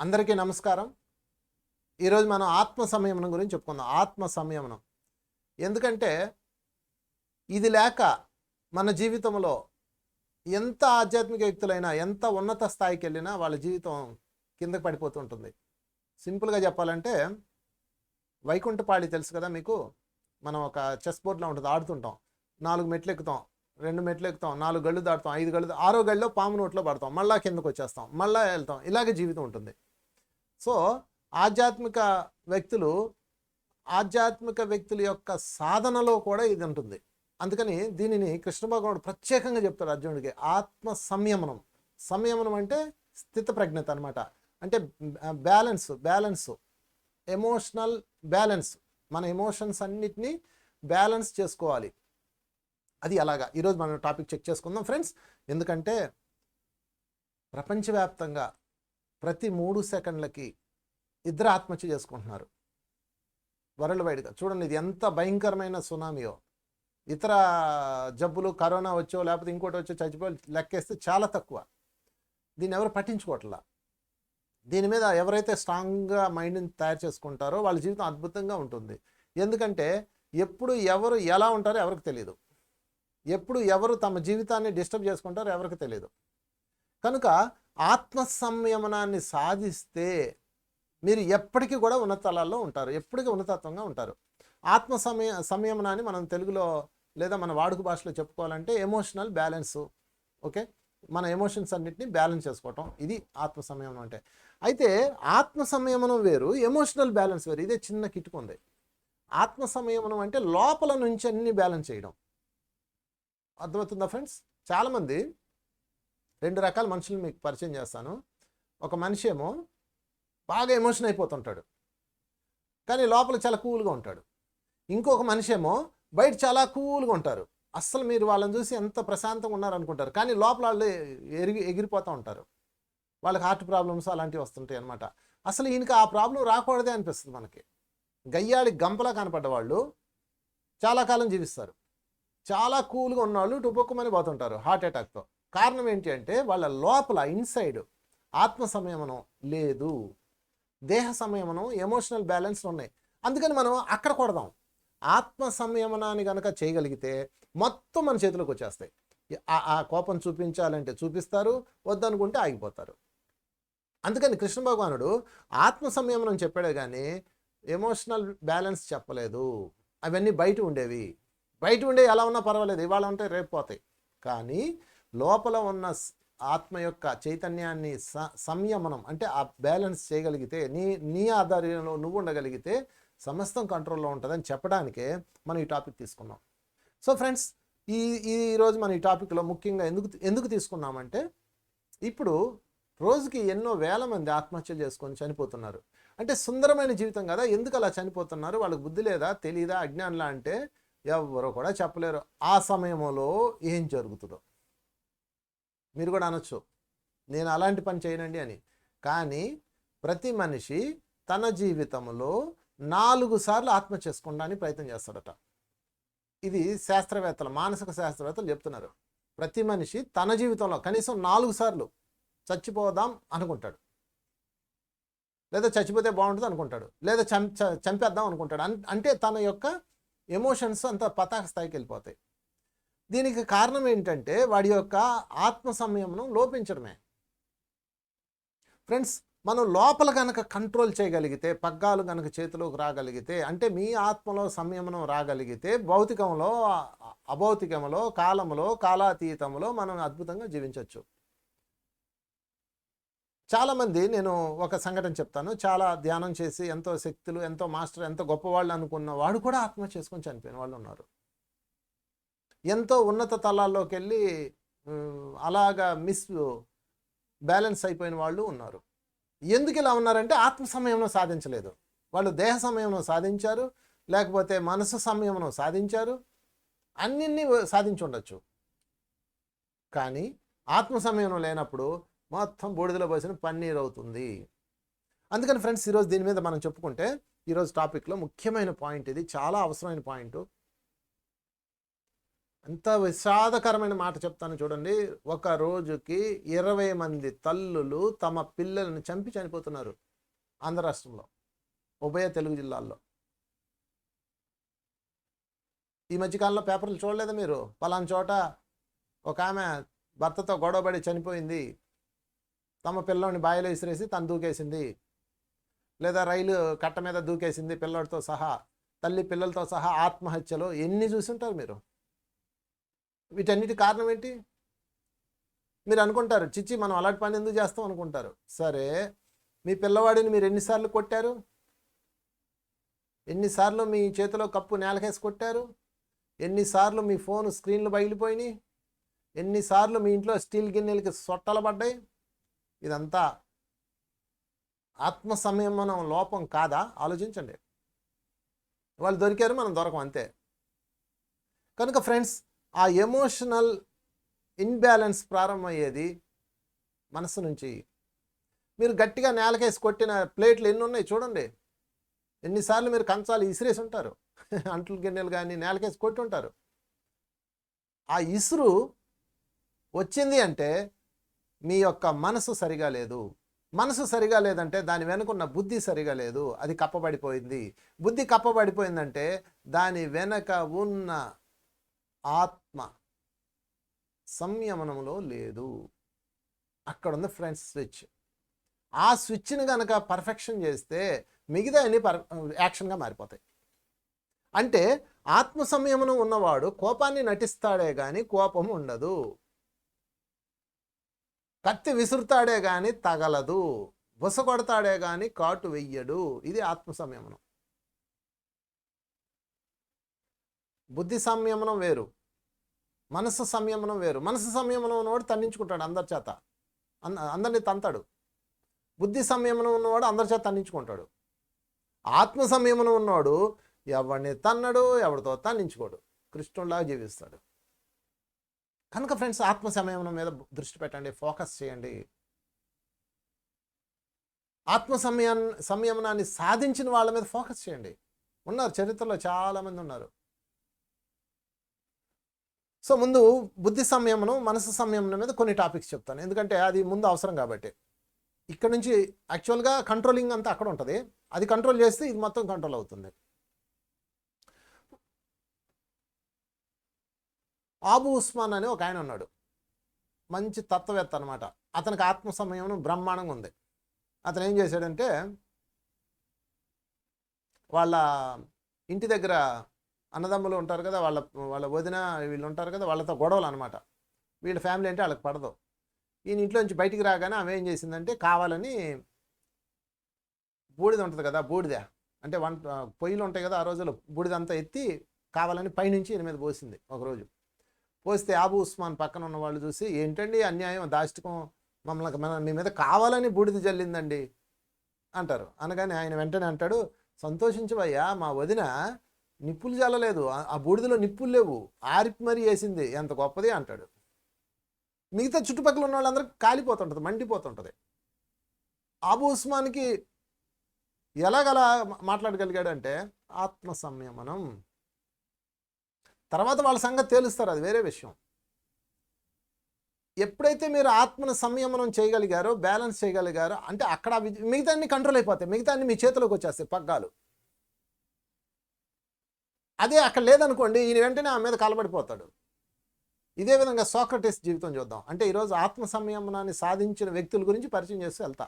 అందరికీ నమస్కారం. ఈరోజు మనం ఆత్మ సంయమనం గురించి చెప్పుకుందాం. ఆత్మ సంయమనం ఎందుకంటే ఇది లేక మన జీవితంలో ఎంత ఆధ్యాత్మిక వ్యక్తులైనా ఎంత ఉన్నత స్థాయికి వెళ్ళినా వాళ్ళ జీవితం కిందకి పడిపోతూ ఉంటుంది. సింపుల్గా చెప్పాలంటే వైకుంఠపాళి తెలుసు కదా మీకు. మనం ఒక చెస్ బోర్డ్లో ఉంటుంది, ఆడుతుంటాం. 4 మెట్లు ఎక్కుతాం, 2 మెట్లు ఎక్కుతాం, 4 గళ్ళు దాటుతాం, 5 గళ్ళు, 6వ గడిలో పాము నోట్లో పడతాం, మళ్ళీ కిందకు వచ్చేస్తాం, మళ్ళీ వెళ్తాం. ఇలాగే జీవితం ఉంటుంది. సో ఆధ్యాత్మిక వ్యక్తుల యొక్క సాధనలో కూడా ఇది ఉంటుంది. అందుకని దీనిని కృష్ణ భగవానుడు ప్రత్యేకంగా చెప్తాడు అర్జునుడికి. ఆత్మ సంయమనం. సంయమనం అంటే స్థిత ప్రజ్ఞత అనమాట. అంటే బ్యాలెన్స్, ఎమోషనల్ బ్యాలెన్స్. మన ఎమోషన్స్ అన్నిటినీ బ్యాలెన్స్ చేసుకోవాలి. అది అలాగా ఈరోజు మనం టాపిక్ చెక్ చేసుకుందాం ఫ్రెండ్స్. ఎందుకంటే ప్రపంచవ్యాప్తంగా ప్రతి 3 సెకండ్లకి 2 ఆత్మహత్య చేసుకుంటున్నారు వరల్డ్ వైడ్గా. చూడండి ఇది ఎంత భయంకరమైన సునామీయో. ఇతర జబ్బులు, కరోనా వచ్చో లేకపోతే ఇంకోటి వచ్చో చచ్చిపోయి లెక్కేస్తే చాలా తక్కువ. దీన్ని ఎవరు పట్టించుకోవట్లా. దీని మీద ఎవరైతే స్ట్రాంగ్గా మైండ్ని తయారు చేసుకుంటారో వాళ్ళ జీవితం అద్భుతంగా ఉంటుంది. ఎందుకంటే ఎప్పుడు ఎవరు ఎలా ఉంటారో ఎవరికి తెలియదు. ఎప్పుడు ఎవరు తమ జీవితాన్ని డిస్టర్బ్ చేసుకుంటారో ఎవరికి తెలియదు. కనుక ఆత్మ సంయమనాన్ని సాధిస్తే మీరు ఎప్పటికీ కూడా ఉన్నతాలలో ఉంటారు, ఎప్పటికీ ఉన్నతత్వంగా ఉంటారు. ఆత్మ సంయమనాన్ని మనం తెలుగులో లేదా మన వాడుక భాషలో చెప్పుకోవాలంటే ఎమోషనల్ బ్యాలెన్స్. ఓకే, మన ఎమోషన్స్ అన్నిటిని బ్యాలెన్స్ చేసుకోవటం, ఇది ఆత్మ సంయమనం అంటే. అయితే ఆత్మ సంయమనం వేరు, ఎమోషనల్ బ్యాలెన్స్ వేరు. ఇదే చిన్న కిటుకుంది. ఆత్మ సంయమనం అంటే లోపల నుంచి అన్ని బ్యాలెన్స్ చేయడం. అర్థమవుతుందా ఫ్రెండ్స్? చాలామంది 2 రకాల మనుషులు మీకు పరిచయం చేస్తాను. ఒక మనిషి ఏమో బాగా ఎమోషన్ అయిపోతుంటాడు, కానీ లోపల చాలా కూల్గా ఉంటాడు. ఇంకొక మనిషి ఏమో బయట చాలా కూల్గా ఉంటారు. అస్సలు మీరు వాళ్ళని చూసి ఎంత ప్రశాంతంగా ఉన్నారనుకుంటారు, కానీ లోపల వాళ్ళు ఎగిరిపోతూ ఉంటారు. వాళ్ళకి హార్ట్ ప్రాబ్లమ్స్ అలాంటివి వస్తుంటాయి అనమాట. అసలు ఈయనకి ఆ ప్రాబ్లం రాకూడదే అనిపిస్తుంది మనకి. గయ్యాళి గంపలా కనపడ్డ వాళ్ళు చాలా కాలం జీవిస్తారు. చాలా కూల్గా ఉన్నవాళ్ళు టుపొక్కమని పోతుంటారు హార్ట్ అటాక్తో. కారణం ఏంటి అంటే వాళ్ళ లోపల ఇన్సైడ్ ఆత్మ సంయమనం లేదు, దేహ సంయమనం, ఎమోషనల్ బ్యాలెన్స్ ఉన్నాయి. అందుకని మనం అక్కడ కొడదాం. ఆత్మ సంయమనాన్ని కనుక చేయగలిగితే మొత్తం మన చేతిలోకి వచ్చేస్తాయి. ఆ కోపం చూపించాలంటే చూపిస్తారు, వద్దనుకుంటే ఆగిపోతారు. అందుకని కృష్ణ భగవానుడు ఆత్మ సంయమనం చెప్పాడే కానీ ఎమోషనల్ బ్యాలెన్స్ చెప్పలేదు. అవన్నీ బయట ఉండేవి. బయట ఉండే ఎలా ఉన్నా పర్వాలేదు, ఇవాళ ఉంటే రేపు పోతాయి. కానీ లోపల ఉన్న ఆత్మ యొక్క చైతన్యాన్ని సంయమనం అంటే ఆ బ్యాలెన్స్ చేయగలిగితే, నీ ఆధార్యంలో నువ్వు ఉండగలిగితే సమస్తం కంట్రోల్లో ఉంటుందని చెప్పడానికే మనం ఈ టాపిక్ తీసుకున్నాం. సో ఫ్రెండ్స్, ఈరోజు మనం ఈ టాపిక్లో ముఖ్యంగా ఎందుకు తీసుకున్నామంటే, ఇప్పుడు రోజుకి ఎన్నో వేల మంది ఆత్మహత్యలు చేసుకొని చనిపోతున్నారు. అంటే సుందరమైన జీవితం కదా, ఎందుకు అలా చనిపోతున్నారు? వాళ్ళకి బుద్ధి లేదా, తెలీదా, అజ్ఞానంలా అంటే ఎవరో కూడా చెప్పలేరు. ఆ సమయంలో ఏం జరుగుతుందో మీరు కూడా అనొచ్చు, నేను అలాంటి పని చేయనండి అని. కానీ ప్రతి మనిషి తన జీవితంలో 4 సార్లు ఆత్మహత్య చేసుకోవడానికి ప్రయత్నం చేస్తాడట. ఇది శాస్త్రవేత్తలు, మానసిక శాస్త్రవేత్తలు చెప్తున్నారు. ప్రతి మనిషి తన జీవితంలో కనీసం 4 సార్లు చచ్చిపోదాం అనుకుంటాడు, లేదా చచ్చిపోతే బాగుంటుంది అనుకుంటాడు, లేదా చంపేద్దాం అనుకుంటాడు. అంటే తన యొక్క ఎమోషన్స్ అంత పతాక స్థాయికి వెళ్ళిపోతాయి. దీనికి కారణం ఏంటంటే వాడి యొక్క ఆత్మ సంయమనం లోపించడమే. ఫ్రెండ్స్, మనం లోపల కనుక కంట్రోల్ చేయగలిగితే, పగ్గాలు కనుక చేతిలోకి రాగలిగితే, అంటే మీ ఆత్మలో సంయమనం రాగలిగితే, భౌతికంలో, అభౌతికంలో, కాలంలో, కాలాతీతంలో మనం అద్భుతంగా జీవించవచ్చు. చాలామంది, నేను ఒక సంఘటన చెప్తాను. చాలా ధ్యానం చేసి ఎంతో శక్తులు, ఎంతో మాస్టర్, ఎంతో గొప్పవాళ్ళు అనుకున్న వాడు కూడా ఆత్మహత్య చేసుకొని చనిపోయిన వాళ్ళు ఉన్నారు. ఎంతో ఉన్నత తలాల్లోకి వెళ్ళి అలాగా బ్యాలెన్స్ అయిపోయిన వాళ్ళు ఉన్నారు. ఎందుకు ఇలా ఉన్నారంటే ఆత్మ సంయమనం సాధించలేదు. వాళ్ళు దేహ సంయమనం సాధించారు, లేకపోతే మనసు సంయమనం సాధించారు, అన్నిన్ని సాధించి ఉండొచ్చు. కానీ ఆత్మ సంయమనం లేనప్పుడు మొత్తం బూడిదలో పోసిన పన్నీర్ అవుతుంది. అందుకని ఫ్రెండ్స్, ఈరోజు దీని మీద మనం చెప్పుకుంటే, ఈరోజు టాపిక్లో ముఖ్యమైన పాయింట్ ఇది, చాలా అవసరమైన పాయింట్. అంత విషాదకరమైన మాట చెప్తాను చూడండి. ఒక రోజుకి 20 మంది తల్లులు తమ పిల్లలను చంపి చనిపోతున్నారు ఆంధ్ర రాష్ట్రంలో, ఉభయ తెలుగు జిల్లాల్లో. ఈ మధ్యకాలంలో పేపర్లు చూడలేదా మీరు? పలానా చోట ఒక ఆమె భర్తతో గొడవపడి చనిపోయింది, తమ పిల్లోని బావిలో విసిరేసి తను దూకేసింది. లేదా రైలు కట్ట మీద దూకేసింది పిల్లోడితో సహా, తల్లి పిల్లలతో సహా ఆత్మహత్యలు ఎన్ని చూసుంటారు మీరు. వీటన్నిటి కారణం ఏంటి? మీరు అనుకుంటారు, చిచ్చి మనం అలాంటి పని ఎందుకు చేస్తాం అనుకుంటారు. సరే, మీ పిల్లవాడిని మీరు ఎన్నిసార్లు కొట్టారు? ఎన్నిసార్లు మీ చేతిలో కప్పు నేలకేసి కొట్టారు? ఎన్నిసార్లు మీ ఫోన్ స్క్రీన్లు పగిలిపోయినాయి? ఎన్నిసార్లు మీ ఇంట్లో స్టీల్ గిన్నెలకి సొట్టలు పడ్డాయి? ఇదంతా ఆత్మ సంయమనం లోపం కాదా? ఆలోచించండి. వాళ్ళు దొరికారు, మనం దొరకం, అంతే. కనుక ఫ్రెండ్స్, ఆ ఎమోషనల్ ఇన్బ్యాలెన్స్ ప్రారంభమయ్యేది మనసు నుంచి. మీరు గట్టిగా నేలకేసి కొట్టిన ప్లేట్లు ఎన్ని ఉన్నాయి చూడండి. ఎన్నిసార్లు మీరు కంచాలు ఇసిరేసి ఉంటారు, అంట్లు గిన్నెలు కానీ నేలకేసి కొట్టి ఉంటారు. ఆ ఇసురు వచ్చింది అంటే మీ యొక్క మనసు సరిగా లేదు. మనసు సరిగా లేదంటే దాని వెనుకున్న బుద్ధి సరిగా లేదు, అది కప్పబడిపోయింది. బుద్ధి కప్పబడిపోయిందంటే దాని వెనక ఉన్న ఆత్మ సంయమనంలో లేదు. అక్కడ ఉంది ఫ్రెండ్స్ స్విచ్. ఆ స్విచ్ని కనుక పర్ఫెక్షన్ చేస్తే మిగతా అన్ని యాక్షన్గా మారిపోతాయి. అంటే ఆత్మ సంయమనం ఉన్నవాడు కోపాన్ని నటిస్తాడే కానీ కోపం ఉండదు. కత్తి విసురుతాడే కానీ తగలదు. బుస కొడతాడే కానీ కాటు వెయ్యడు. ఇది ఆత్మ సంయమనం. బుద్ధి సంయమనం వేరు, మనసు సంయమనం వేరు. మనసు సంయమనం ఉన్నవాడు తన్నించుకుంటాడు అందరి చేత, అందరినీ తంతాడు. బుద్ధి సంయమనం ఉన్నవాడు అందరి చేత తన్నించుకుంటాడు. ఆత్మ సంయమనం ఉన్నవాడు ఎవరిని తన్నడు, ఎవరితో తన్నించుకోడు, కృష్ణుడిలాగా జీవిస్తాడు. కనుక ఫ్రెండ్స్, ఆత్మ సంయమనం మీద దృష్టి పెట్టండి, ఫోకస్ చేయండి. ఆత్మ సంయమనాన్ని సాధించిన వాళ్ళ మీద ఫోకస్ చేయండి. ఉన్నారు, చరిత్రలో చాలామంది ఉన్నారు. సో ముందు బుద్ధి సంయమనం, మనసు సంయమనం మీద కొన్ని టాపిక్స్ చెప్తాను, ఎందుకంటే అది ముందు అవసరం కాబట్టి. ఇక్కడ నుంచి యాక్చువల్గా కంట్రోలింగ్ అంతా అక్కడ ఉంటుంది, అది కంట్రోల్ చేస్తే ఇది మొత్తం కంట్రోల్ అవుతుంది. ఆబు ఉస్మాన్ అని ఒక ఆయన ఉన్నాడు, మంచి తత్వవేత్త అనమాట. అతనికి ఆత్మ సంయమనం బ్రహ్మాండంగా ఉంది. అతను ఏం చేశాడంటే, వాళ్ళ ఇంటి దగ్గర అన్నదమ్ములు ఉంటారు కదా, వాళ్ళ వదిన వీళ్ళు ఉంటారు కదా, వాళ్ళతో గొడవలు అనమాట. వీళ్ళ ఫ్యామిలీ అంటే వాళ్ళకి పడదు. ఈయన ఇంట్లో నుంచి బయటికి రాగానే ఆమె ఏం చేసిందంటే, కావాలని బూడిద ఉంటుంది కదా, బూడిద అంటే పొయ్యిలు ఉంటాయి కదా, ఆ రోజుల్లో బూడిదంతా ఎత్తి కావాలని పైనుంచి ఈయన మీద పోసింది ఒకరోజు. పోస్తే ఆబు ఉస్మాన్ పక్కన ఉన్న వాళ్ళు చూసి, ఏంటండి అన్యాయం, దాష్టికం, మీ మీద కావాలని బూడిద జల్లిందండి అంటారు. అనగానే ఆయన వెంటనే అంటాడు, సంతోషించవయ్యా, మా వదిన నిప్పులు జల్లలేదు, ఆ బూడిదలో నిప్పులు లేవు, ఆరిపి మరీ వేసింది, ఎంత గొప్పది అంటాడు. మిగతా చుట్టుపక్కల ఉన్న వాళ్ళందరికీ కాలిపోతుంటుంది, మండిపోతుంటుంది. ఆబు ఉస్మాన్కి ఎలాగలా మాట్లాడగలిగాడు అంటే ఆత్మ సంయమనం. తర్వాత వాళ్ళ సంగతి తేలుస్తారు, అది వేరే విషయం. ఎప్పుడైతే మీరు ఆత్మను సంయమనం చేయగలిగారో, బ్యాలెన్స్ చేయగలిగారో, అంటే అక్కడ మిగతా అన్ని కంట్రోల్ అయిపోతాయి, మిగతా అన్ని మీ చేతిలోకి వచ్చేస్తాయి పగ్గాలు. అదే అక్కడ లేదనుకోండి, ఈయన వెంటనే ఆ మీద కలబడిపోతాడు. ఇదే విధంగా సోక్రటీస్ జీవితం చూద్దాం. అంటే ఈరోజు ఆత్మ సంయమనాన్ని సాధించిన వ్యక్తుల గురించి పరిచయం చేస్తూ వెళ్తా.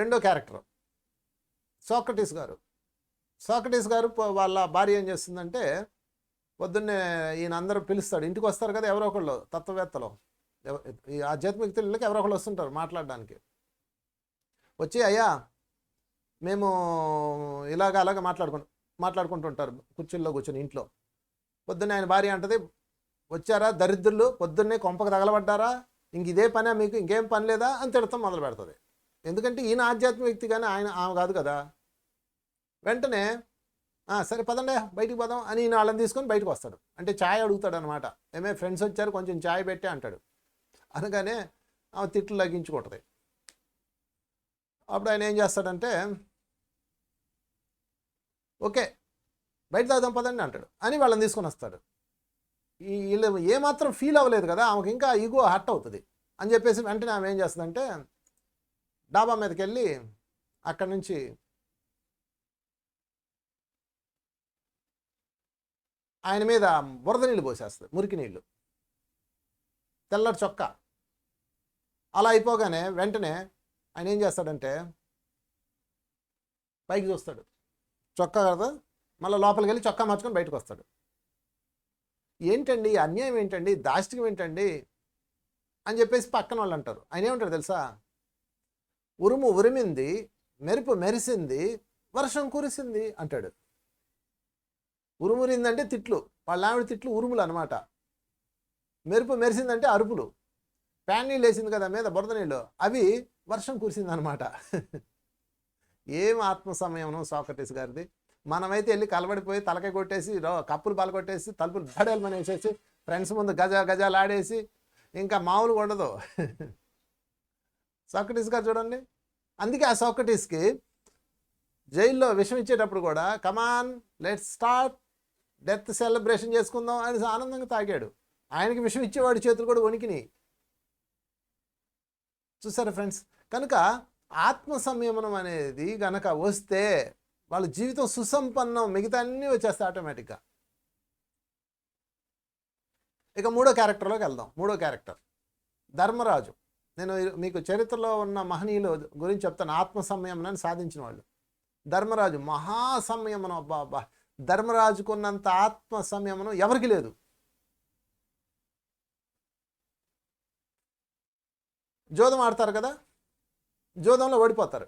రెండో క్యారెక్టర్ సోక్రటీస్ గారు. సోక్రటీస్ గారు వాళ్ళ భార్య ఏం చేస్తుందంటే, పొద్దున్నే ఈయన అందరూ పిలుస్తాడు, ఇంటికి వస్తారు కదా ఎవరో ఒకళ్ళు, తత్వవేత్తలు, ఈ ఆధ్యాత్మిక వ్యక్తులకి ఎవరో ఒకళ్ళు వస్తుంటారు మాట్లాడడానికి. వచ్చి, అయ్యా మేము అలాగా మాట్లాడుకుంటుంటారు కుర్చీల్లో కూర్చొని ఇంట్లో. పొద్దున్నే ఆయన భార్య అంటది, వచ్చారా దరిద్రులు, పొద్దున్నే కొంపకు తగలబడ్డారా, ఇంక ఇదే పనే మీకు, ఇంకేం పని లేదా అని తిడతాం మొదలు పెడుతుంది. ఎందుకంటే ఈయన ఆధ్యాత్మిక వ్యక్తి కానీ ఆమె కాదు కదా. వెంటనే సరే పదండి బయటికి పోదాం అని ఈయన వాళ్ళని తీసుకొని బయటకు వస్తాడు. అంటే ఛాయ్ అడుగుతాడు అనమాట. ఏమే ఫ్రెండ్స్ వచ్చారు, కొంచెం ఛాయ్ పెట్టే అంటాడు. అనగానే ఆమె తిట్లు లగ్గించుకుంటుంది. అప్పుడు ఆయన ఏం చేస్తాడంటే, ఓకే బయట తాగుదాం పదండి అంటాడు అని వాళ్ళని తీసుకొని వస్తాడు. వీళ్ళు ఏమాత్రం ఫీల్ అవ్వలేదు కదా, ఆమెకు ఇంకా ఈగో హర్ట్ అవుతుంది అని చెప్పేసి వెంటనే ఆమె ఏం చేస్తుందంటే డాబా మీదకి వెళ్ళి అక్కడి నుంచి ఆయన మీద బురద నీళ్ళు పోసేస్తుంది, మురికి నీళ్ళు, తెల్లటి చొక్కా. అలా అయిపోగానే వెంటనే ఆయన ఏం చేస్తాడంటే పైకి చూస్తాడు, చొక్కా కదా, మళ్ళీ లోపలికి వెళ్ళి చొక్కా మార్చుకొని బయటకు వస్తాడు. ఏంటండి అన్యాయం, ఏంటండి దాష్టికం, ఏంటండి అని చెప్పేసి పక్కన వాళ్ళు అంటారు. ఆయన ఏమంటాడు తెలుసా, ఉరుము ఉరిమింది, మెరుపు మెరిసింది, వర్షం కురిసింది అంటాడు. ఉరుమురిందంటే తిట్లు, వాళ్ళ ఆవిడ తిట్లు ఉరుములు అనమాట. మెరుపు మెరిసిందంటే అరుపులు, ప్యాన్ నీళ్ళు వేసింది కదా మీద బురద నీళ్ళు, అవి వర్షం కురిసింది అనమాట. ఏం ఆత్మ సంయమనం సోక్రటీస్ గారిది. మనమైతే వెళ్ళి కలబడిపోయి తలకాయ కొట్టేసి కప్పులు పాలకొట్టేసి తలుపులు దడేలమని వేసేసి ఫ్రెండ్స్ ముందు గజాలాడేసి ఇంకా మామూలుగా ఉండదు. సోక్రటీస్ గారు చూడండి. అందుకే ఆ సోక్రటీస్కి జైల్లో విషం ఇచ్చేటప్పుడు కూడా come on let's start death celebration చేసుకుందాం అని ఆనందంగా తాగాడు. ఆయనకి విషం ఇచ్చేవాడి చేతులు కూడా వణికినాయి. చూసారా ఫ్రెండ్స్? కనుక ఆత్మ సంయమనం అనేది గనక వస్తే వాళ్ళ జీవితం సుసంపన్నం, మిగతా అన్నీ వచ్చేస్తాయి ఆటోమేటిక్గా. ఇక మూడో క్యారెక్టర్లోకి వెళ్దాం. మూడో క్యారెక్టర్ ధర్మరాజు. నేను మీకు చరిత్రలో ఉన్న మహనీయుల గురించి చెప్తాను, ఆత్మ సంయమనాన్ని సాధించిన వాళ్ళు. ధర్మరాజు మహాసంయమనం. అబ్బా, ధర్మరాజుకున్నంత ఆత్మ సంయమనం ఎవరికి లేదు. జోదం ఆడతారు కదా, జోదంలో ఓడిపోతారు.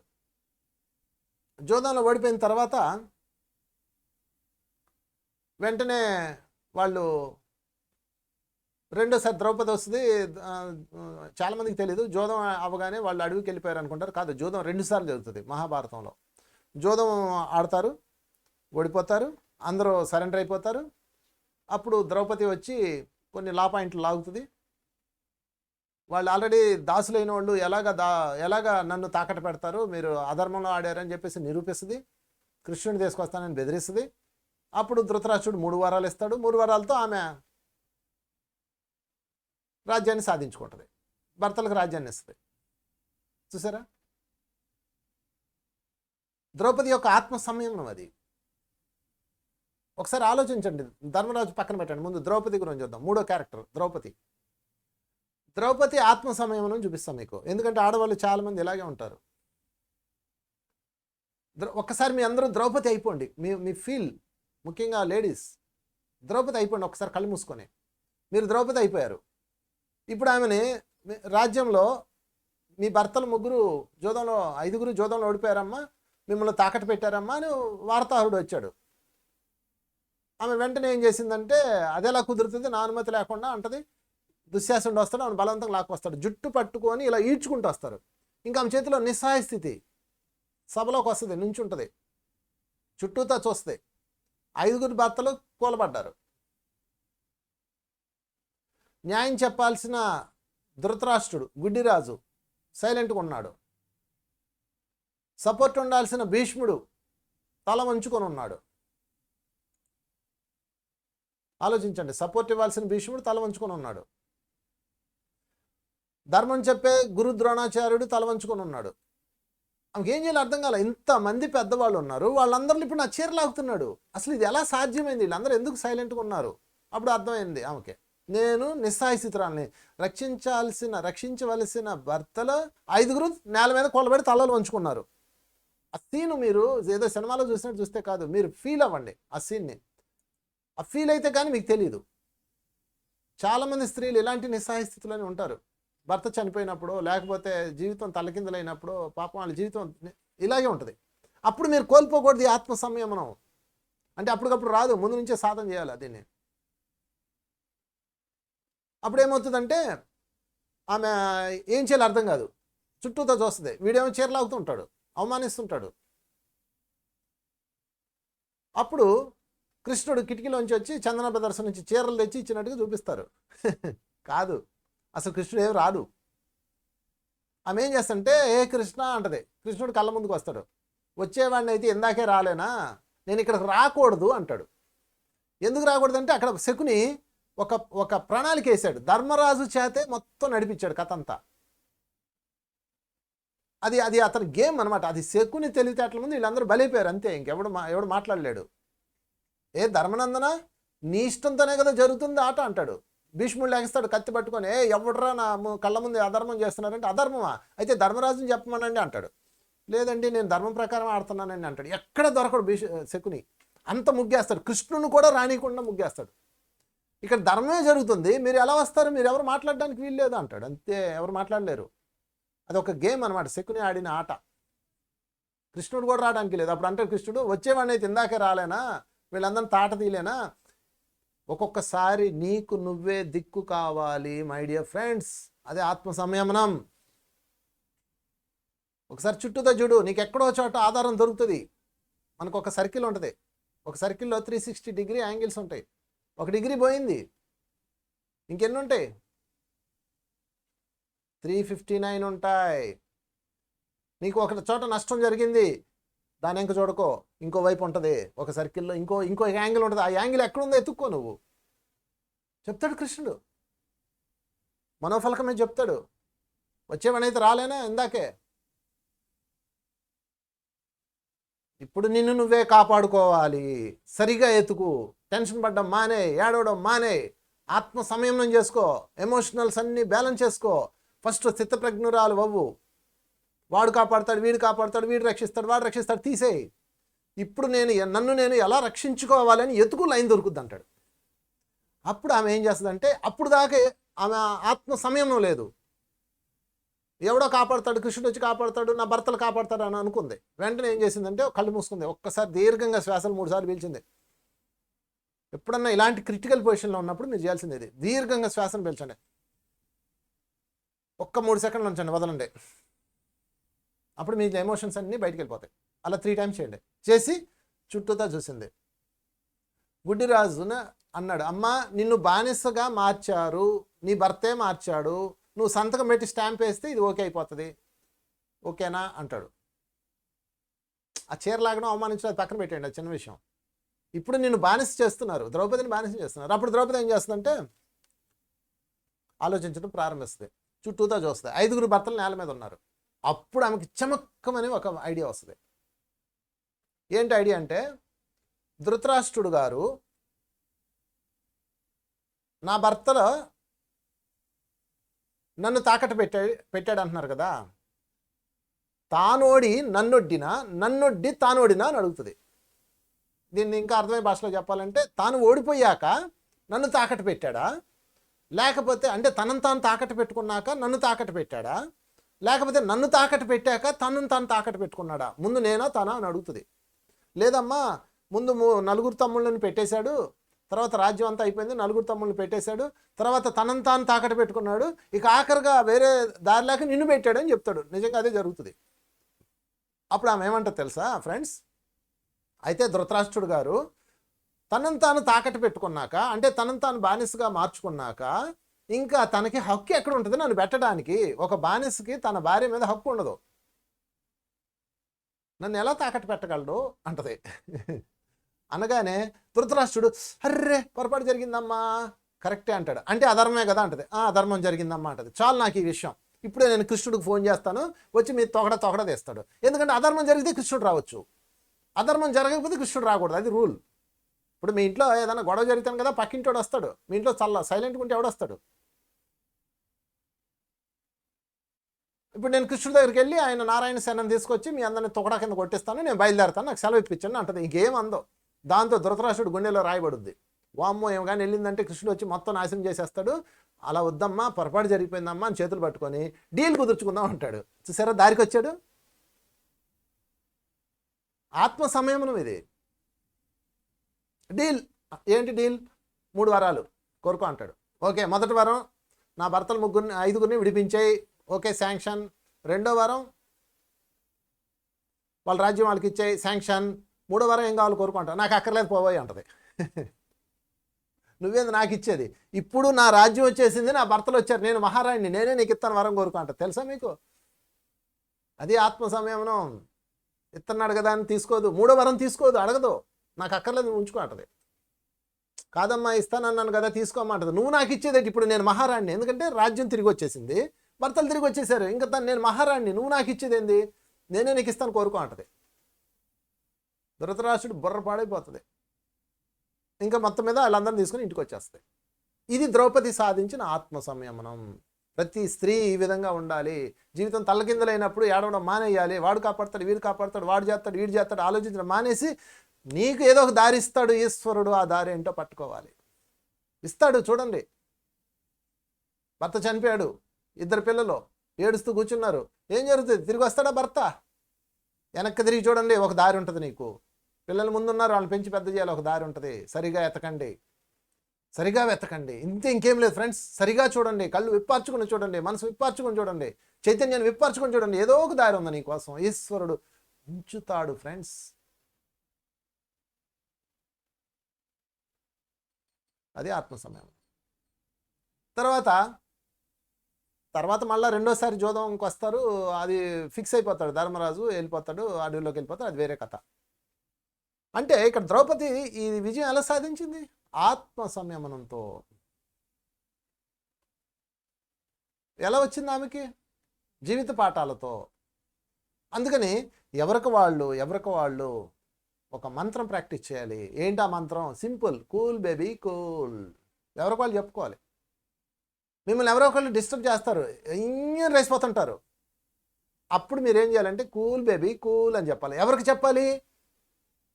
జోదంలో ఓడిపోయిన తర్వాత వెంటనే వాళ్ళు రెండోసారి ద్రౌపది వస్తుంది. చాలామందికి తెలియదు, జోదం అవగానే వాళ్ళు అడవికి వెళ్ళిపోయారు అనుకుంటారు. కాదు, జోదం 2 సార్లు జరుగుతుంది మహాభారతంలో. జోదం ఆడతారు, ఓడిపోతారు, అందరూ సరెండర్ అయిపోతారు. అప్పుడు ద్రౌపది వచ్చి కొన్ని లా పాయింట్లు లాగుతుంది. వాళ్ళు ఆల్రెడీ దాసులైన వాళ్ళు ఎలాగా నన్ను తాకట్టు పెడతారు, మీరు అధర్మంలో ఆడారని చెప్పేసి నిరూపిస్తుంది. కృష్ణుని తీసుకొస్తానని బెదిరిస్తుంది. అప్పుడు ధృతరాష్ట్రుడు 3 వారాలు ఇస్తాడు. 3 వారాలతో ఆమె రాజ్యాన్ని సాధించుకుంటుంది, భర్తలకు రాజ్యాన్ని ఇస్తుంది. చూసారా? ద్రౌపది యొక్క ఆత్మ సంయమనం అది. ఒకసారి ఆలోచించండి. ధర్మరాజు పక్కన పెట్టండి, ముందు ద్రౌపది గురించి చూద్దాం. మూడో క్యారెక్టర్ ద్రౌపది ఆత్మ సంయమనం చూపిస్తాం మీకు. ఎందుకంటే ఆడవాళ్ళు చాలామంది ఇలాగే ఉంటారు. ఒక్కసారి మీ అందరూ ద్రౌపది అయిపోండి. మీ ఫీల్, ముఖ్యంగా లేడీస్ ద్రౌపది అయిపోండి. ఒకసారి కళ్ళు మూసుకొని మీరు ద్రౌపది అయిపోయారు. ఇప్పుడు ఆమెని రాజ్యంలో మీ భర్తలు 5గురు జోదంలో ఓడిపోయారమ్మా, మిమ్మల్ని తాకట్టు పెట్టారమ్మా అని వార్తాహరుడు వచ్చాడు. ఆమె వెంటనే ఏం చేసిందంటే అదేలా కుదురుతుంది, నా అనుమతి లేకుండా అంటది. దుశ్శాసనుడు వస్తాడు, ఆమె బలవంతంగా లాక్కొస్తాడు, జుట్టు పట్టుకొని ఇలా ఈడ్చుకుంటూ వస్తారు. ఇంకా ఆమె చేతిలో నిస్సహాయ స్థితి. సభలోకి వస్తుంది, నుంచుంటుంది, చుట్టూతా చూస్తే 5గురు భర్తలు కూలబడ్డారు. న్యాయం చెప్పాల్సిన ధృతరాష్ట్రుడు గుడ్డిరాజు సైలెంట్గా ఉన్నాడు. సపోర్ట్ ఉండాల్సిన భీష్ముడు తల వంచుకొని ఉన్నాడు. ఆలోచించండి, సపోర్ట్ ఇవ్వాల్సిన భీష్ముడు తల వంచుకొని ఉన్నాడు. ధర్మం చెప్పే గురు ద్రోణాచార్యుడు తల వంచుకొని ఉన్నాడు. ఆమెకి ఏం చేయాలో అర్థం కాలే. ఇంతమంది పెద్దవాళ్ళు ఉన్నారు, వాళ్ళందరిలో ఇప్పుడు నా చీర లాగుతున్నాడు. అసలు ఇది ఎలా సాధ్యమైంది, వీళ్ళందరూ ఎందుకు సైలెంట్గా ఉన్నారు? అప్పుడు అర్థమైంది ఆమెకి, నేను నిస్సహాయ స్థితురాల్ని, రక్షించవలసిన భర్తలో 5గురు నేల మీద కొలబడి తలలు వంచుకున్నారు. ఆ సీను మీరు ఏదో సినిమాలో చూసినట్టు చూస్తే కాదు, మీరు ఫీల్ అవ్వండి ఆ సీన్ని. ఆ ఫీల్ అయితే కానీ మీకు తెలియదు. చాలామంది స్త్రీలు ఇలాంటి నిస్సహాయ స్థితిలోనే ఉంటారు. భర్త చనిపోయినప్పుడు, లేకపోతే జీవితం తలకిందులైనప్పుడు, పాపం వాళ్ళ జీవితం ఇలాగే ఉంటుంది. అప్పుడు మీరు కోల్పోకూడదు ఈ ఆత్మ సంయమనం. అంటే అప్పటికప్పుడు రాదు, ముందు నుంచే సాధన చేయాలి దీన్ని. అప్పుడు ఏమవుతుందంటే ఆమె ఏం చేయాలి అర్థం కాదు, చుట్టూతో చూస్తుంది. వీడేమో చీరలాగుతూ ఉంటాడు, అవమానిస్తుంటాడు. అప్పుడు కృష్ణుడు కిటికీలోంచి వచ్చి చందన ప్రదర్శన నుంచి చీరలు తెచ్చి ఇచ్చినట్టుగా చూపిస్తారు. కాదు, అసలు కృష్ణుడు ఏమి రాడు. ఆమె ఏం చేస్తుంటే ఏ కృష్ణ అంటది. కృష్ణుడు కళ్ళ ముందుకు వస్తాడు. వచ్చేవాడిని అయితే ఇందాకే రాలేనా, నేను ఇక్కడికి రాకూడదు అంటాడు. ఎందుకు రాకూడదు అంటే అక్కడ శకుని ఒక ఒక ప్రణాళిక వేశాడు. ధర్మరాజు చేతే మొత్తం నడిపించాడు కథ అంతా. అది అది అతని గేమ్ అనమాట. అది శకుని తెలివితేటల ముందు వీళ్ళందరూ బలైపోయారు అంతే. ఎవడు మాట్లాడలేడు. ఏ ధర్మనందన, నీ ఇష్టంతోనే కదా జరుగుతుంది ఆట అంటాడు. భీష్ముడు లేస్తాడు కత్తి పట్టుకొని, ఎవడరా నా కళ్ళ ముందు అధర్మం చేస్తున్నారంటే, అధర్మమా అయితే ధర్మరాజుని చెప్పమనండి అంటాడు. లేదండి నేను ధర్మం ప్రకారం ఆడుతున్నానండి అంటాడు. ఎక్కడ దొరకడు శకుని. అంత ముగ్గేస్తాడు. కృష్ణుని కూడా రానికుండా ముగ్గేస్తాడు. ఇక్కడ ధర్మమే జరుగుతుంది, మీరు ఎలా వస్తారు, మీరు ఎవరు మాట్లాడడానికి వీల్లేదు అంటాడు. అంతే, ఎవరు మాట్లాడలేరు. అది ఒక గేమ్ అనమాట, శకుని ఆడిన ఆట. కృష్ణుడు కూడా రావడానికి లేదు. అప్పుడు అంటాడు కృష్ణుడు, వచ్చేవాడిని అయితే ఇందాకే రాలేనా, వీళ్ళందరినీ తాట తీలేనా. ఒక్కొక్కసారి నీకు నువ్వే దిక్కు కావాలి మై డియర్ ఫ్రెండ్స్. అదే ఆత్మ సంయమనం. ఒకసారి చుట్టూతో చూడు, నీకు ఎక్కడో చోట ఆధారం దొరుకుతుంది. మనకు ఒక సర్కిల్ ఉంటుంది. ఒక సర్కిల్లో 360 డిగ్రీ యాంగిల్స్ ఉంటాయి. 1 డిగ్రీ పోయింది, ఇంకెన్ని ఉంటాయి? 359 ఉంటాయి. నీకు ఒక చోట నష్టం జరిగింది, దాని ఇంక చూడకో, ఇంకో వైపు ఉంటుంది. ఒక సర్కిల్లో ఇంకో యాంగిల్ ఉంటుంది. ఆ యాంగిల్ ఎక్కడుందో ఎత్తుక్కో నువ్వు. చెప్తాడు కృష్ణుడు, మనోఫలకమే చెప్తాడు. వచ్చేవనైతే రాలేనా ఇందాకే. ఇప్పుడు నిన్ను నువ్వే కాపాడుకోవాలి. సరిగా ఎతుకు, టెన్షన్ పడ్డం మానే, ఏడవడం మానే, ఆత్మ సంయమనం చేసుకో, ఎమోషనల్స్ అన్నీ బ్యాలెన్స్ చేసుకో. ఫస్ట్ స్థితప్రజ్ఞురాలు అవ్వు. వాడు కాపాడుతాడు, వీడు కాపాడుతాడు, వీడు రక్షిస్తాడు, వాడు రక్షిస్తాడు, తీసేయి. ఇప్పుడు నన్ను నేను ఎలా రక్షించుకోవాలని ఎతుకు, లైన్ దొరుకుద్ది అంటాడు. అప్పుడు ఆమె ఏం చేస్తుందంటే, అప్పుడు దాకా ఆమె ఆత్మ సంయమనం లేదు. ఎవడో కాపాడుతాడు, కృష్ణుడు వచ్చి కాపాడుతాడు, నా భర్తలు కాపాడుతాడు అని అనుకుంది. వెంటనే ఏం చేసిందంటే కళ్ళు మూసుకుంది. ఒక్కసారి దీర్ఘంగా శ్వాసలు 3 సార్లు పీల్చింది. ఎప్పుడన్నా ఇలాంటి క్రిటికల్ పొజిషన్లో ఉన్నప్పుడు మీరు చేయాల్సింది ఇది, దీర్ఘంగా శ్వాసను పీల్చండి. ఒక్క 3 సెకండ్లు ఉంచండి, వదలండి. అప్పుడు మీ ఎమోషన్స్ అన్నీ బయటికి వెళ్ళిపోతాయి. అలా 3 టైమ్స్ చేయండి. చేసి చుట్టూతా చూసింది. గుడ్డిరాజున అన్నాడు, అమ్మా నిన్ను బానిసగా మార్చారు, నీ భర్తే మార్చాడు, నువ్వు సంతకం పెట్టి స్టాంప్ వేస్తే ఇది ఓకే అయిపోతుంది, ఓకేనా అంటాడు. ఆ చీర లాగడం అవమానించడం పక్కన పెట్టండి, అది చిన్న విషయం. ఇప్పుడు నిన్ను బానిస చేస్తున్నారు, ద్రౌపదిని బానిస చేస్తున్నారు. అప్పుడు ద్రౌపది ఏం చేస్తుందంటే ఆలోచించడం ప్రారంభిస్తుంది. చుట్టూతో చూస్తుంది. 5గురు భర్తలు నేల మీద ఉన్నారు. అప్పుడు ఆమెకి చమక్కమని ఒక ఐడియా వస్తుంది. ఏంటి ఐడియా అంటే, ధృతరాష్ట్రుడు గారు నా భర్తలో నన్ను తాకట్టు పెట్టాడు అంటున్నారు కదా, తానోడి నన్నొడ్డినా, నన్నొడ్డి తానోడినా అని అడుగుతుంది. దీన్ని ఇంకా అర్థమయ్యే భాషలో చెప్పాలంటే, తాను ఓడిపోయాక నన్ను తాకట్టు పెట్టాడా, లేకపోతే అంటే తనను తాను తాకట్టు పెట్టుకున్నాక నన్ను తాకట్టు పెట్టాడా, లేకపోతే నన్ను తాకట్టు పెట్టాక తనను తాను తాకట్టు పెట్టుకున్నాడా, ముందు నేనా తనా అని అడుగుతుంది. లేదమ్మా, ముందు 4 తమ్ముళ్ళని పెట్టేశాడు, తర్వాత రాజ్యం అంతా అయిపోయింది, 4 తమ్ముళ్ళని పెట్టేశాడు, తర్వాత తనను తాను తాకట్టు పెట్టుకున్నాడు, ఇక ఆఖరిగా వేరే దారిలాగా నిన్ను పెట్టాడు అని చెప్తాడు. నిజంగా అదే జరుగుతుంది. అప్పుడు ఆమె ఏమంటారు తెలుసా ఫ్రెండ్స్, అయితే ధృతరాష్ట్రుడు గారు తనను తాను తాకట్టు పెట్టుకున్నాక, అంటే తనను తాను బానిసగా మార్చుకున్నాక ఇంకా తనకి హక్కు ఎక్కడ ఉంటుంది నన్ను పెట్టడానికి? ఒక బానిసకి తన భార్య మీద హక్కు ఉండదు, నన్ను ఎలా తాకట్టు పెట్టగలడు అంటది. అనగానే ధృతరాష్ట్రుడు, అర్రే పొరపాటు జరిగిందమ్మా, కరెక్టే అంటాడు. అంటే అధర్మే కదా అంటది. అధర్మం జరిగిందమ్మా అంటది. చాలు నాకు ఈ విషయం, ఇప్పుడే నేను కృష్ణుడికి ఫోన్ చేస్తాను, వచ్చి మీరు తొగడ తెస్తాడు. ఎందుకంటే అధర్మం జరిగితే కృష్ణుడు రావచ్చు, అధర్మం జరగకపోతే కృష్ణుడు రాకూడదు, అది రూల్. ఇప్పుడు మీ ఇంట్లో ఏదైనా గొడవ జరుగుతాను కదా, పక్కింటోడు వస్తాడు, మీ ఇంట్లో సైలెంట్గా ఉంటే ఎవడొస్తాడు? ఇప్పుడు నేను కృష్ణుడి దగ్గరికి వెళ్ళి ఆయన నారాయణ సేనని తీసుకొచ్చి మీ అందరిని తొగడా కింద కొట్టిస్తాను, నేను బయలుదేరుతాను, నాకు సెలవు ఇప్పించండి అంటది. ఇంకేం అందో. దాంతో ధృతరాష్ట్రుడు గుండెలో రాయబడుద్ది, వామ్మో ఏం కానీ వెళ్ళిందంటే కృష్ణుడు వచ్చి మొత్తం నాశనం చేసేస్తాడు, అలా వద్దమ్మా, పొరపాటు జరిగిపోయిందమ్మా అని చేతులు పట్టుకొని డీల్ కుదుర్చుకుందాం అంటాడు. చూసారా దారికి వచ్చాడు. ఆత్మ సంయమనం ఇది. డీల్ ఏంటి డీల్? 3 వరాలు కోరుకో అంటాడు. ఓకే, మొదటి వరం నా భర్తలు 5గురిని విడిపించేయి, ఓకే శాంక్షన్. 2వ వరం వాళ్ళ రాజ్యం వాళ్ళకి ఇచ్చేయి, శాంక్షన్. 3వ వరం ఏం కావాలి కోరుకుంటా, నాకు అక్కర్లేదు పోయి అంటది. నువ్వేంది నాకు ఇచ్చేది, ఇప్పుడు నా రాజ్యం వచ్చేసింది, నా భర్తలు వచ్చారు, నేను మహారాణిని, నేనే నీకు ఇస్తాను వరం కోరుకుంటా. తెలుసా మీకు? అది ఆత్మ సంయమనం. ఇస్తున్నాడు కదా అని తీసుకోదు, 3వ వరం తీసుకోదు, అడగదు, నాకు అక్కర్లేదు ఉంచుకో అంటది. కాదమ్మా ఇస్తానన్నాను కదా తీసుకోమంటది. నువ్వు నాకు ఇచ్చేదేంటి? ఇప్పుడు నేను మహారాణి, ఎందుకంటే రాజ్యం తిరిగి వచ్చేసింది, భర్తలు తిరిగి వచ్చేసారు, ఇంకా నేను మహారాణి, నువ్వు నాకు ఇచ్చేదేంది, నేనే నీకు ఇస్తాను కోరుకో అంటది. ధృతరాష్ట్రుడు బుర్ర పాడైపోతుంది. ఇంకా మొత్తం మీద వాళ్ళందరినీ తీసుకుని ఇంటికి వచ్చేస్తాయి. ఇది ద్రౌపది సాధించిన ఆత్మ సంయమనం. ప్రతి స్త్రీ ఈ విధంగా ఉండాలి. జీవితం తల్లకిందులైనప్పుడు ఏడవడం మానేయాలి. వాడు కాపాడతాడు, వీడు కాపాడతాడు, వాడు చేస్తాడు, వీడు చేస్తాడు ఆలోచించడం మానేసి నీకు ఏదో ఒక దారి ఇస్తాడు ఈశ్వరుడు, ఆ దారి ఏంటో పట్టుకోవాలి. ఇస్తాడు. చూడండి, భర్త చనిపోయాడు, 2 పిల్లలు ఏడుస్తూ కూర్చున్నారు. ఏం జరుగుతుంది? తిరిగి వస్తాడా భర్త? వెనక్కి తిరిగి చూడండి, ఒక దారి ఉంటుంది నీకు. పిల్లలు ముందున్నారు, వాళ్ళని పెంచి పెద్ద చేయాలి, ఒక దారి ఉంటుంది. సరిగా ఎతకండి, సరిగా వెతకండి. ఇంకేం లేదు ఫ్రెండ్స్. సరిగా చూడండి, కళ్ళు విప్పార్చుకుని చూడండి, మనసు విప్పార్చుకుని చూడండి, చైతన్యాన్ని విప్పార్చుకుని చూడండి. ఏదో ఒక దారి ఉంది నీ కోసం. ఈశ్వరుడు ఉంచుతాడు ఫ్రెండ్స్. అది ఆత్మ సంయమనం. తర్వాత మళ్ళీ రెండోసారి జోదంకి వస్తారు. అది ఫిక్స్ అయిపోతాడు ధర్మరాజు, వెళ్ళిపోతాడు, అడవిలోకి వెళ్ళిపోతాడు. అది వేరే కథ. అంటే ఇక్కడ ద్రౌపది ఈ విజయం ఎలా సాధించింది? ఆత్మ సంయమనంతో. ఎలా వచ్చింది ఆమెకి? జీవిత పాఠాలతో. అందుకని ఎవరికి వాళ్ళు ఒక మంత్రం ప్రాక్టీస్ చేయాలి. ఏంటి ఆ మంత్రం? Simple, cool baby cool. ఎవరికి వాళ్ళు చెప్పుకోవాలి. మిమ్మల్ని ఎవరో ఒకళ్ళు డిస్టర్బ్ చేస్తారు, ఇంజన్ రేసిపోతుంటారు. అప్పుడు మీరు ఏం చేయాలంటే కూల్ బేబీ కూల్ అని చెప్పాలి. ఎవరికి చెప్పాలి?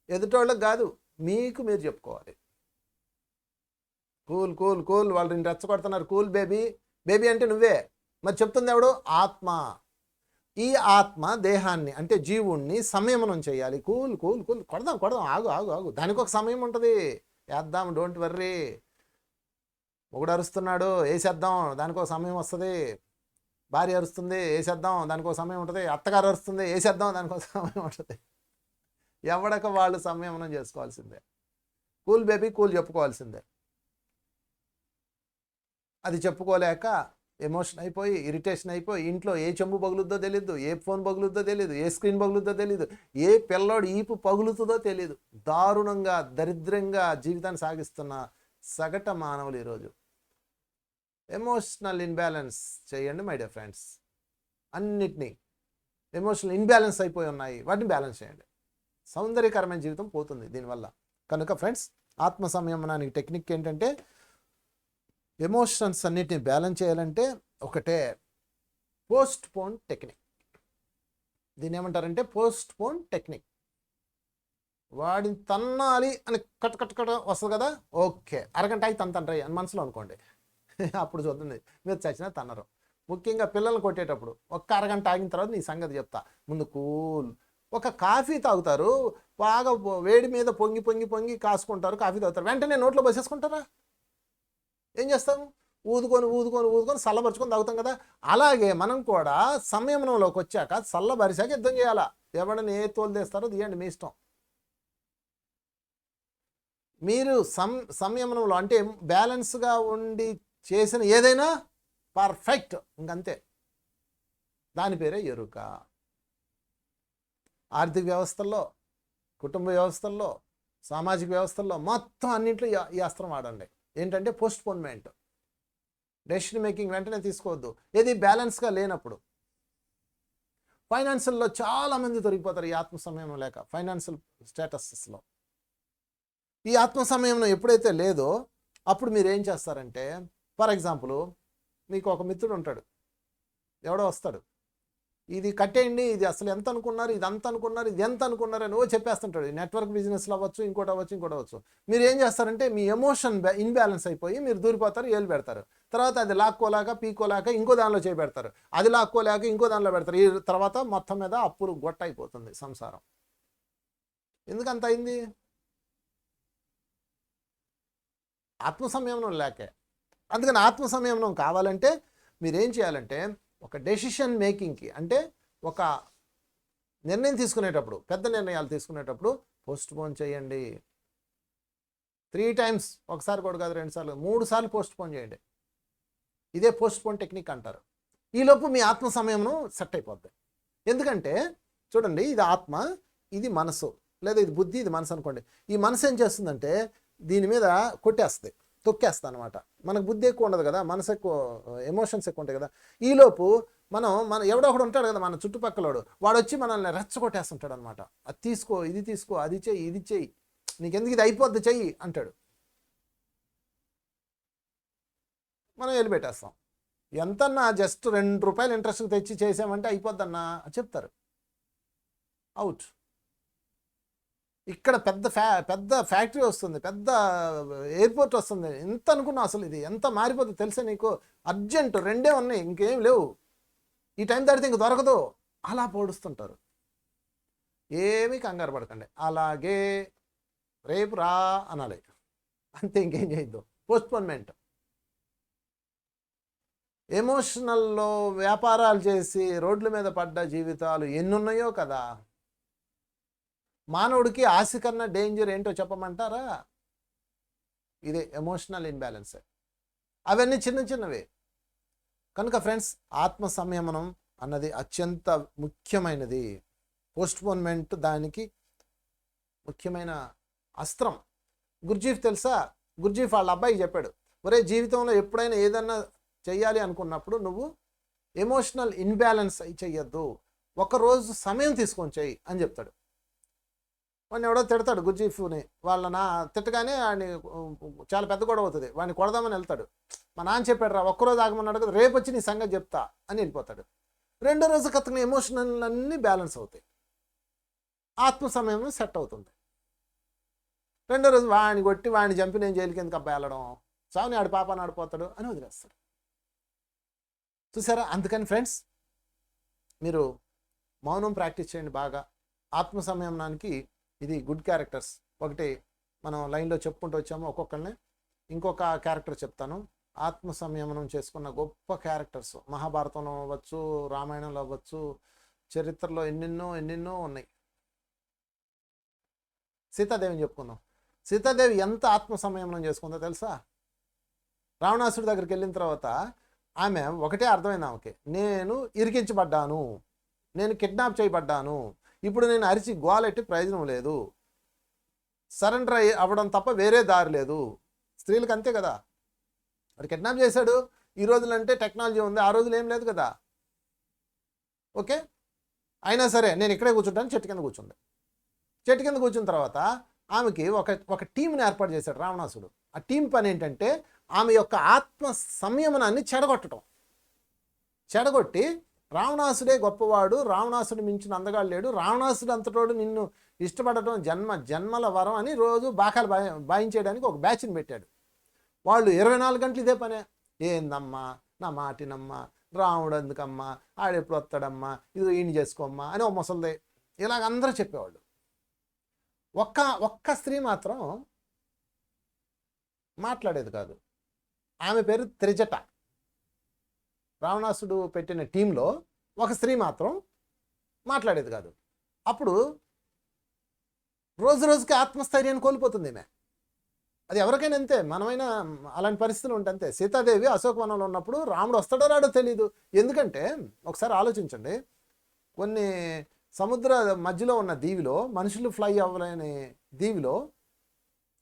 ఎదుటోళ్ళకి కాదు, మీకు మీరు చెప్పుకోవాలి. Cool cool cool. వాళ్ళు రెచ్చగొడుతున్నారు, కూల్ బేబీ. బేబీ అంటే నువ్వే. మరి చెప్తుంది ఎవడు? ఆత్మ. ఈ ఆత్మ దేహాన్ని అంటే జీవుణ్ణి సంయమనం చేయాలి. Cool cool cool. కొడదాం, ఆగు. దానికి ఒక సమయం ఉంటుంది. వేద్దాం, డోంట్ వర్రీ. మొగుడు అరుస్తున్నాడు, వేసేద్దాం, దానికి ఒక సమయం వస్తుంది. భార్య అరుస్తుంది, వేసేద్దాం, దానికి ఒక సమయం ఉంటుంది. అత్తగారు అరుస్తుంది, వేసేద్దాం, దానికి ఒక సమయం ఉంటుంది. ఎవడక వాళ్ళు సంయమనం చేసుకోవాల్సిందే. కూల్ బేబీ కూల్ చెప్పుకోవాల్సిందే. అది చెప్పుకోలేక ఎమోషన్ అయిపోయి, ఇరిటేషన్ అయిపోయి, ఇంట్లో ఏ చెంబు పగులుద్దో తెలియదు, ఏ ఫోన్ పగులుద్దో తెలియదు, ఏ స్క్రీన్ పగులుద్దో తెలియదు, ఏ పిల్లోడు ఈపు పగులుతుందో తెలియదు. దారుణంగా దరిద్రంగా జీవితాన్ని సాగిస్తున్న సగటు మానవులు ఈరోజు. ఎమోషనల్ ఇన్బ్యాలెన్స్ చేయండి మై డియర్ ఫ్రెండ్స్. అన్నిటినీ ఎమోషనల్ ఇన్బ్యాలెన్స్ అయిపోయి ఉన్నాయి, వాటిని బ్యాలెన్స్ చేయండి. సౌందర్యకరమైన జీవితం పోతుంది దీనివల్ల. కనుక ఫ్రెండ్స్, ఆత్మ సంయమనానికి టెక్నిక్ ఏంటంటే, ఎమోషన్స్ అన్నిటిని బ్యాలెన్స్ చేయాలంటే ఒకటే, పోస్ట్ పోన్ టెక్నిక్. దీన్ని ఏమంటారంటే పోస్ట్ పోన్ టెక్నిక్. వాడిని తన్నాలి అని కట్ వస్తుంది కదా, ఓకే అరగంట అయి తండ్రి అని మనసులో అనుకోండి. అప్పుడు చూద్దండి, మీరు చచ్చినా తన్నరు. ముఖ్యంగా పిల్లల్ని కొట్టేటప్పుడు ఒక్క అరగంట ఆగిన తర్వాత నీ సంగతి చెప్తా. ముందు కూల్. ఒక కాఫీ తాగుతారు, బాగా వేడి మీద పొంగి కాసుకుంటారు, కాఫీ తాగుతారు, వెంటనే నోట్లో బసేసుకుంటారా? ఏం చేస్తాము? ఊదుకొని చల్లబరుచుకొని తాగుతాం కదా. అలాగే మనం కూడా సంయమనంలోకి వచ్చాక చల్లబరిచాక యుద్ధం చేయాలా. ఎవడని ఏ తోలు తీస్తారో తీయండి, మీ ఇష్టం. మీరు సంయమనంలో అంటే బ్యాలెన్స్గా ఉండి చేసిన ఏదైనా పర్ఫెక్ట్, ఇంకంతే. దాని పేరే ఎరుక. ఆర్థిక వ్యవస్థల్లో, కుటుంబ వ్యవస్థల్లో, సామాజిక వ్యవస్థల్లో మొత్తం అన్నింటిలో ఈ అస్త్రం వాడండి. ఏంటంటే పోస్ట్పోన్మెంట్. డెసిషన్ మేకింగ్ వెంటనే తీసుకోవద్దు, ఏది బ్యాలెన్స్గా లేనప్పుడు. ఫైనాన్షియల్లో చాలామంది దొరికిపోతారు ఈ ఆత్మ సంయమనం లేక, ఫైనాన్షియల్ స్టేటసెస్లో. ఈ ఆత్మ సంయమనం ఎప్పుడైతే లేదో అప్పుడు మీరు ఏం చేస్తారంటే, ఫర్ ఎగ్జాంపుల్ మీకు ఒక మిత్రుడు ఉంటాడు, ఎవడో వస్తాడు, ఇది కట్టేయండి, ఇది అసలు ఎంత అనుకున్నారు, ఇది అంత అనుకున్నారు, ఇది ఎంత అనుకున్నారు అని చెప్పేస్తుంటాడు. నెట్వర్క్ బిజినెస్లో అవ్వచ్చు, ఇంకోటి అవ్వచ్చు. మీరు ఏం చేస్తారంటే మీ ఎమోషన్ ఇన్బ్యాలెన్స్ అయిపోయి మీరు దూరిపోతారు, ఏలు పెడతారు. తర్వాత అది పీకోలేక ఇంకో దానిలో చేయబెడతారు, అది లాక్కోలేక ఇంకో దానిలో పెడతారు. ఈ తర్వాత మొత్తం మీద అప్పులు గొట్ట అయిపోతుంది సంసారం. ఎందుకంత అయింది? ఆత్మ సంయమనం లేకే. అందుకని ఆత్మ సంయమనం కావాలంటే మీరేం చేయాలంటే, ఒక డెసిషన్ మేకింగ్కి అంటే ఒక నిర్ణయం తీసుకునేటప్పుడు, పెద్ద నిర్ణయాలు తీసుకునేటప్పుడు పోస్ట్పోన్ చేయండి. 3 times, ఒకసారి కూడా కాదు, 2 సార్లు, 3 సార్లు పోస్ట్పోన్ చేయండి. ఇదే పోస్ట్పోన్ టెక్నిక్ అంటారు. ఈలోపు మీ ఆత్మ సంయమనం సెట్ అయిపోద్ది. ఎందుకంటే చూడండి, ఇది ఆత్మ, ఇది మనసు, లేదా ఇది బుద్ధి, ఇది మనసు అనుకోండి. ఈ మనసు ఏం చేస్తుందంటే దీని మీద కొట్టేస్తుంది, తొక్కేస్తా అనమాట. మనకు బుద్ధి ఎక్కువ ఉండదు కదా, మనసు ఎక్కువ, ఎమోషన్స్ ఎక్కువ ఉంటాయి కదా. ఈలోపు మన ఎవడో ఒకడు ఉంటాడు కదా మన చుట్టుపక్కలోడు, వాడు వచ్చి మనల్ని రెచ్చగొట్టేస్తుంటాడు అనమాట. అది తీసుకో, ఇది తీసుకో, అది చెయ్యి, ఇది చెయ్యి, నీకెందుకు ఇది అయిపోద్ది చెయ్యి అంటాడు. మనం వెళ్ళిపెట్టేస్తాం. ఎంతన్నా జస్ట్ ₹2 ఇంట్రెస్ట్ తెచ్చి చేసామంటే అయిపోద్దన్నా చెప్తారు, అవుట్. ఇక్కడ పెద్ద ఫ్యాక్టరీ వస్తుంది, పెద్ద ఎయిర్పోర్ట్ వస్తుంది, ఎంత అనుకున్నావు అసలు ఇది ఎంత మారిపోతుంది తెలుసా నీకు, అర్జెంట్ 2 ఉన్నాయి ఇంకేం లేవు, ఈ టైం దాటితే ఇంక దొరకదు, అలా పొడుస్తుంటారు. ఏమీ కంగారు పడకండి, అలాగే రేపు రా అనాలి అంతే, ఇంకేం చేయొద్దు. పోస్ట్పోన్మెంట్. ఎమోషనల్లో వ్యాపారాలు చేసి రోడ్ల మీద పడ్డ జీవితాలు ఎన్నున్నాయో కదా. మానవుడికి ఆశ కన్నా డేంజర్ ఏంటో చెప్పమంటారా? ఇదే ఎమోషనల్ ఇన్బ్యాలెన్స్. అవన్నీ చిన్నవే. కనుక ఫ్రెండ్స్, ఆత్మ సంయమనం అన్నది అత్యంత ముఖ్యమైనది. పోస్ట్పోన్మెంట్ దానికి ముఖ్యమైన అస్త్రం. గుర్జీఫ్ తెలుసా? గుర్జీఫ్ వాళ్ళ అబ్బాయికి చెప్పాడు, ఒరే జీవితంలో ఎప్పుడైనా ఏదన్నా చెయ్యాలి అనుకున్నప్పుడు నువ్వు ఎమోషనల్ ఇన్బ్యాలెన్స్ అయి చెయ్యొద్దు, ఒకరోజు సమయం తీసుకొని చెయ్యి అని చెప్తాడు. వాడిని ఎవడో తిడతాడు గుర్జీఫ్ని, తిట్టగానే వాడిని చాలా పెద్ద గొడవ అవుతుంది, వాడిని కొడదామని వెళ్తాడు. మా నాన్న చెప్పాడు రా, ఒక్కరోజు ఆగమన్నాడు కదా, రేపు వచ్చి నీ సంగతి చెప్తా అని వెళ్ళిపోతాడు. 2వ రోజు కథని ఎమోషనల్ అన్నీ బ్యాలెన్స్ అవుతాయి, ఆత్మ సమయం సెట్ అవుతుంది. 2వ రోజు వాడిని కొట్టి వాడిని చంపి నేను జైలుకి ఎందుకు అబ్బాయి వెళ్ళడం, చావుని ఆడి పాపాన్ని ఆడిపోతాడు అని వదిలేస్తాడు. చూసారా? అందుకని ఫ్రెండ్స్, మీరు మౌనం ప్రాక్టీస్ చేయండి బాగా. ఆత్మ సంయమనానికి ఇది గుడ్ క్యారెక్టర్స్. ఒకటి మనం లైన్లో చెప్పుకుంటూ వచ్చాము ఒక్కొక్కరిని. ఇంకొక క్యారెక్టర్ చెప్తాను. ఆత్మ సంయమనం చేసుకున్న గొప్ప క్యారెక్టర్స్ మహాభారతంలో అవ్వచ్చు, రామాయణంలో అవ్వచ్చు, చరిత్రలో ఎన్నెన్నో ఉన్నాయి. సీతాదేవిని చెప్పుకుందాం. సీతాదేవి ఎంత ఆత్మ సంయమనం చేసుకుందో తెలుసా? రావణాసుడి దగ్గరికి వెళ్ళిన తర్వాత ఆమె ఒకటే అర్థమైంది ఆమెకి, నేను ఇరికించబడ్డాను, నేను కిడ్నాప్ చేయబడ్డాను, ఇప్పుడు నేను అరిచి గోలెట్టి ప్రయోజనం లేదు, సరెండర్ అవ్వడం తప్ప వేరే దారి లేదు. స్త్రీలకు అంతే కదా. వాడు కిడ్నాప్ చేశాడు. ఈ రోజులంటే టెక్నాలజీ ఉంది, ఆ రోజులు ఏం లేదు కదా. ఓకే, అయినా సరే నేను ఇక్కడే కూర్చుంటాను, చెట్టు కింద కూర్చుంది. చెట్టు కింద కూర్చున్న తర్వాత ఆమెకి ఒక టీంని ఏర్పాటు చేశాడు రావణాసుడు. ఆ టీం పని ఏంటంటే ఆమె యొక్క ఆత్మ సంయమనాన్ని చెడగొట్టి రావణాసుడే గొప్పవాడు, రావణాసుడు మించిన అందగాడు లేడు, రావణాసుడు అంతటోడు నిన్ను ఇష్టపడటం జన్మల వరం అని రోజు బాకాలు బాయించేయడానికి ఒక బ్యాచ్ని పెట్టాడు. వాళ్ళు 24 గంటలు ఇదే పనే. ఏందమ్మా, నా మాటినమ్మా, రాముడు ఎందుకమ్మా, ఆడెప్పుడు వస్తాడమ్మా, ఇది ఈయన చేసుకోమ్మా అని ఓ ముసలిదే, ఇలాగ అందరూ చెప్పేవాళ్ళు. ఒక్క స్త్రీ మాత్రం మాట్లాడేది కాదు. ఆమె పేరు త్రిజట. రావణాసుడు పెట్టిన టీంలో ఒక స్త్రీ మాత్రం మాట్లాడేది కాదు. అప్పుడు రోజుకి ఆత్మస్థైర్యాన్ని కోల్పోతుంది ఈమె. అది ఎవరికైనా అంతే, మనమైనా అలాంటి పరిస్థితులు ఉంటే అంతే. సీతాదేవి అశోకవనంలో ఉన్నప్పుడు రాముడు వస్తాడో రాడో తెలియదు. ఎందుకంటే ఒకసారి ఆలోచించండి, కొన్ని సముద్ర మధ్యలో ఉన్న దీవిలో, మనుషులు ఫ్లై అవ్వలేని దీవిలో,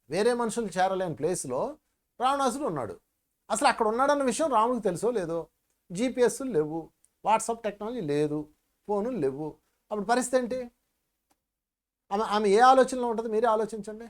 వేరే మనుషులు చేరలేని ప్లేస్లో రావణాసుడు ఉన్నాడు. అసలు అక్కడ ఉన్నాడన్న విషయం రాముడికి తెలుసో లేదో. జీపీఎస్లు లేవు, వాట్సాప్ టెక్నాలజీ లేదు, ఫోనులు లేవు. అప్పుడు పరిస్థితి ఏంటి? ఆమె ఏ ఆలోచనలో ఉంటుంది మీరే ఆలోచించండి.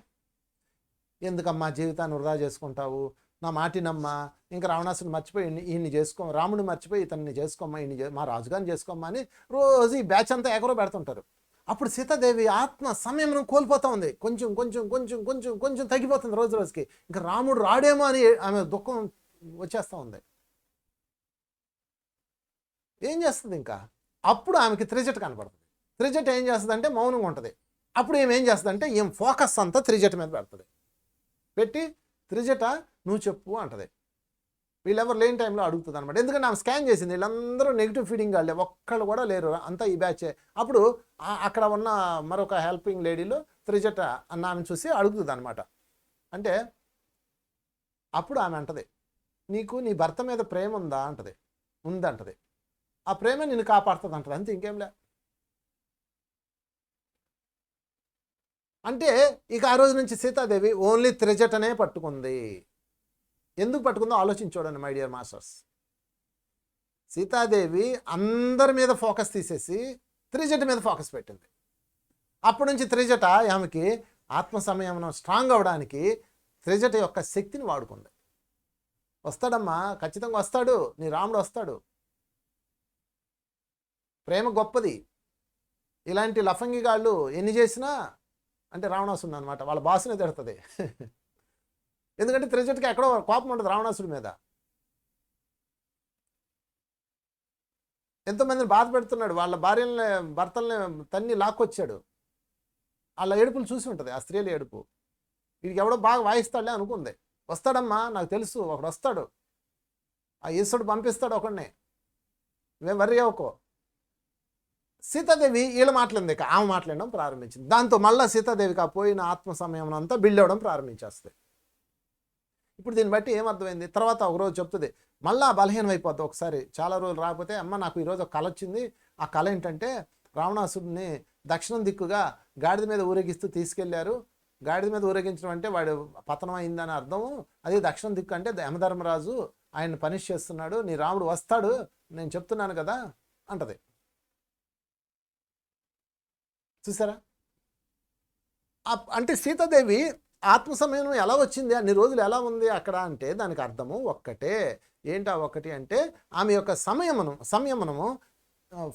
ఎందుకమ్మా జీవితాన్ని వృధా చేసుకుంటావు, నా మాటినమ్మా, ఇంకా రావణాసుని మర్చిపోయి ఈయన్ని చేసుకో, రాముడిని మర్చిపోయి ఇతన్ని చేసుకోమ్మా, మా రాజుగారిని చేసుకోమ్మా అని రోజు ఈ బ్యాచ్ అంతా ఎకరో పెడుతుంటారు. అప్పుడు సీతాదేవి ఆత్మ సంయమనం కోల్పోతూ ఉంది. కొంచెం తగ్గిపోతుంది రోజుకి. ఇంకా రాముడు రాడేమో అని ఆమె దుఃఖం వచ్చేస్తూ ఉంది. ఏం చేస్తుంది ఇంకా? అప్పుడు ఆమెకి త్రిజట కనపడుతుంది. త్రిజట ఏం చేస్తుంది అంటే మౌనంగా ఉంటుంది. అప్పుడు ఏం చేస్తుంది అంటే ఫోకస్ అంతా త్రిజట మీద పెడుతుంది. పెట్టి త్రిజట నువ్వు చెప్పు అంటది. వీళ్ళెవరు లేని టైంలో అడుగుతుంది అనమాట. ఎందుకంటే ఆమె స్కాన్ చేసింది, వీళ్ళందరూ నెగిటివ్ ఫీడింగ్ వాళ్ళే, ఒక్కళ్ళు కూడా లేరు, అంతా ఈ బ్యాచే. అప్పుడు అక్కడ ఉన్న మరొక హెల్పింగ్ లేడీలో త్రిజట అన్న ఆమెను చూసి అడుగుతుంది అనమాట. అంటే అప్పుడు ఆమె అంటది, నీకు నీ భర్త మీద ప్రేమ ఉందా అంటది. ఉందంటది. ఆ ప్రేమ నిన్ను కాపాడుతుంది అంటది. అంతే, ఇంకేం లే. అంటే ఇక ఆ రోజు నుంచి సీతాదేవి ఓన్లీ త్రిజటనే పట్టుకుంది. ఎందుకు పట్టుకుందో ఆలోచించి చూడండి మై డియర్ మాస్టర్స్. సీతాదేవి అందరి మీద ఫోకస్ తీసేసి త్రిజట మీద ఫోకస్ పెట్టింది. అప్పటి నుంచి త్రిజట ఆమెకి ఆత్మ సంయమనం స్ట్రాంగ్ అవ్వడానికి త్రిజట యొక్క శక్తిని వాడుకుంది. వస్తాడమ్మా, ఖచ్చితంగా వస్తాడు, నీ రాముడు వస్తాడు. ప్రేమ గొప్పది. ఇలాంటి లఫంగిగాళ్ళు ఎన్ని చేసినా అంటే రావణాసుడు అనమాట, వాళ్ళ బాసునే తిడుతుంది. ఎందుకంటే త్రిజటకి ఎక్కడో కోపం ఉంటుంది రావణాసుడి మీద. ఎంతోమందిని బాధ పెడుతున్నాడు, వాళ్ళ భార్యల్ని భర్తల్ని తన్ని లాక్కొచ్చాడు. వాళ్ళ ఏడుపులు చూసి ఉంటుంది, ఆ స్త్రీల ఏడుపు. వీడికి ఎవడో బాగా వాయిస్తాడులే అనుకుంది. వస్తాడమ్మా, నాకు తెలుసు ఒకడు వస్తాడు, ఆ ఈశ్వరుడు పంపిస్తాడు ఒకడిని, మేము వర్రీ అవ్వకో. సీతాదేవి వీళ్ళ మాట్లాడింది, ఆమె మాట్లాడడం ప్రారంభించింది. దాంతో మళ్ళీ సీతాదేవికి ఆ పోయిన ఆత్మ సమయం అంతా బిల్డ్ అవ్వడం ప్రారంభించేస్తుంది. ఇప్పుడు దీన్ని బట్టి ఏమర్థమైంది, తర్వాత ఒకరోజు చెప్తుంది, మళ్ళీ బలహీనం అయిపోద్ది. ఒకసారి చాలా రోజులు రాకపోతే, అమ్మ నాకు ఈరోజు ఒక కళ వచ్చింది. ఆ కళ ఏంటంటే రావణాసుడిని దక్షిణం దిక్కుగా గాడిద మీద ఊరేగిస్తూ తీసుకెళ్లారు. గాడిద మీద ఊరేగించడం అంటే వాడు పతనం అయిందని అర్థము. అదే దక్షిణం దిక్కు అంటే యమధర్మరాజు ఆయన్ని పనిష్ చేస్తున్నాడు, నీ రాముడు వస్తాడు, నేను చెప్తున్నాను కదా అంటది. చూసారా? అంటే సీతాదేవి ఆత్మ సమయం ఎలా వచ్చింది, అన్ని రోజులు ఎలా ఉంది అక్కడ అంటే దానికి అర్థము ఒక్కటే. ఏంటా ఒక్కటి అంటే ఆమె యొక్క సంయమనము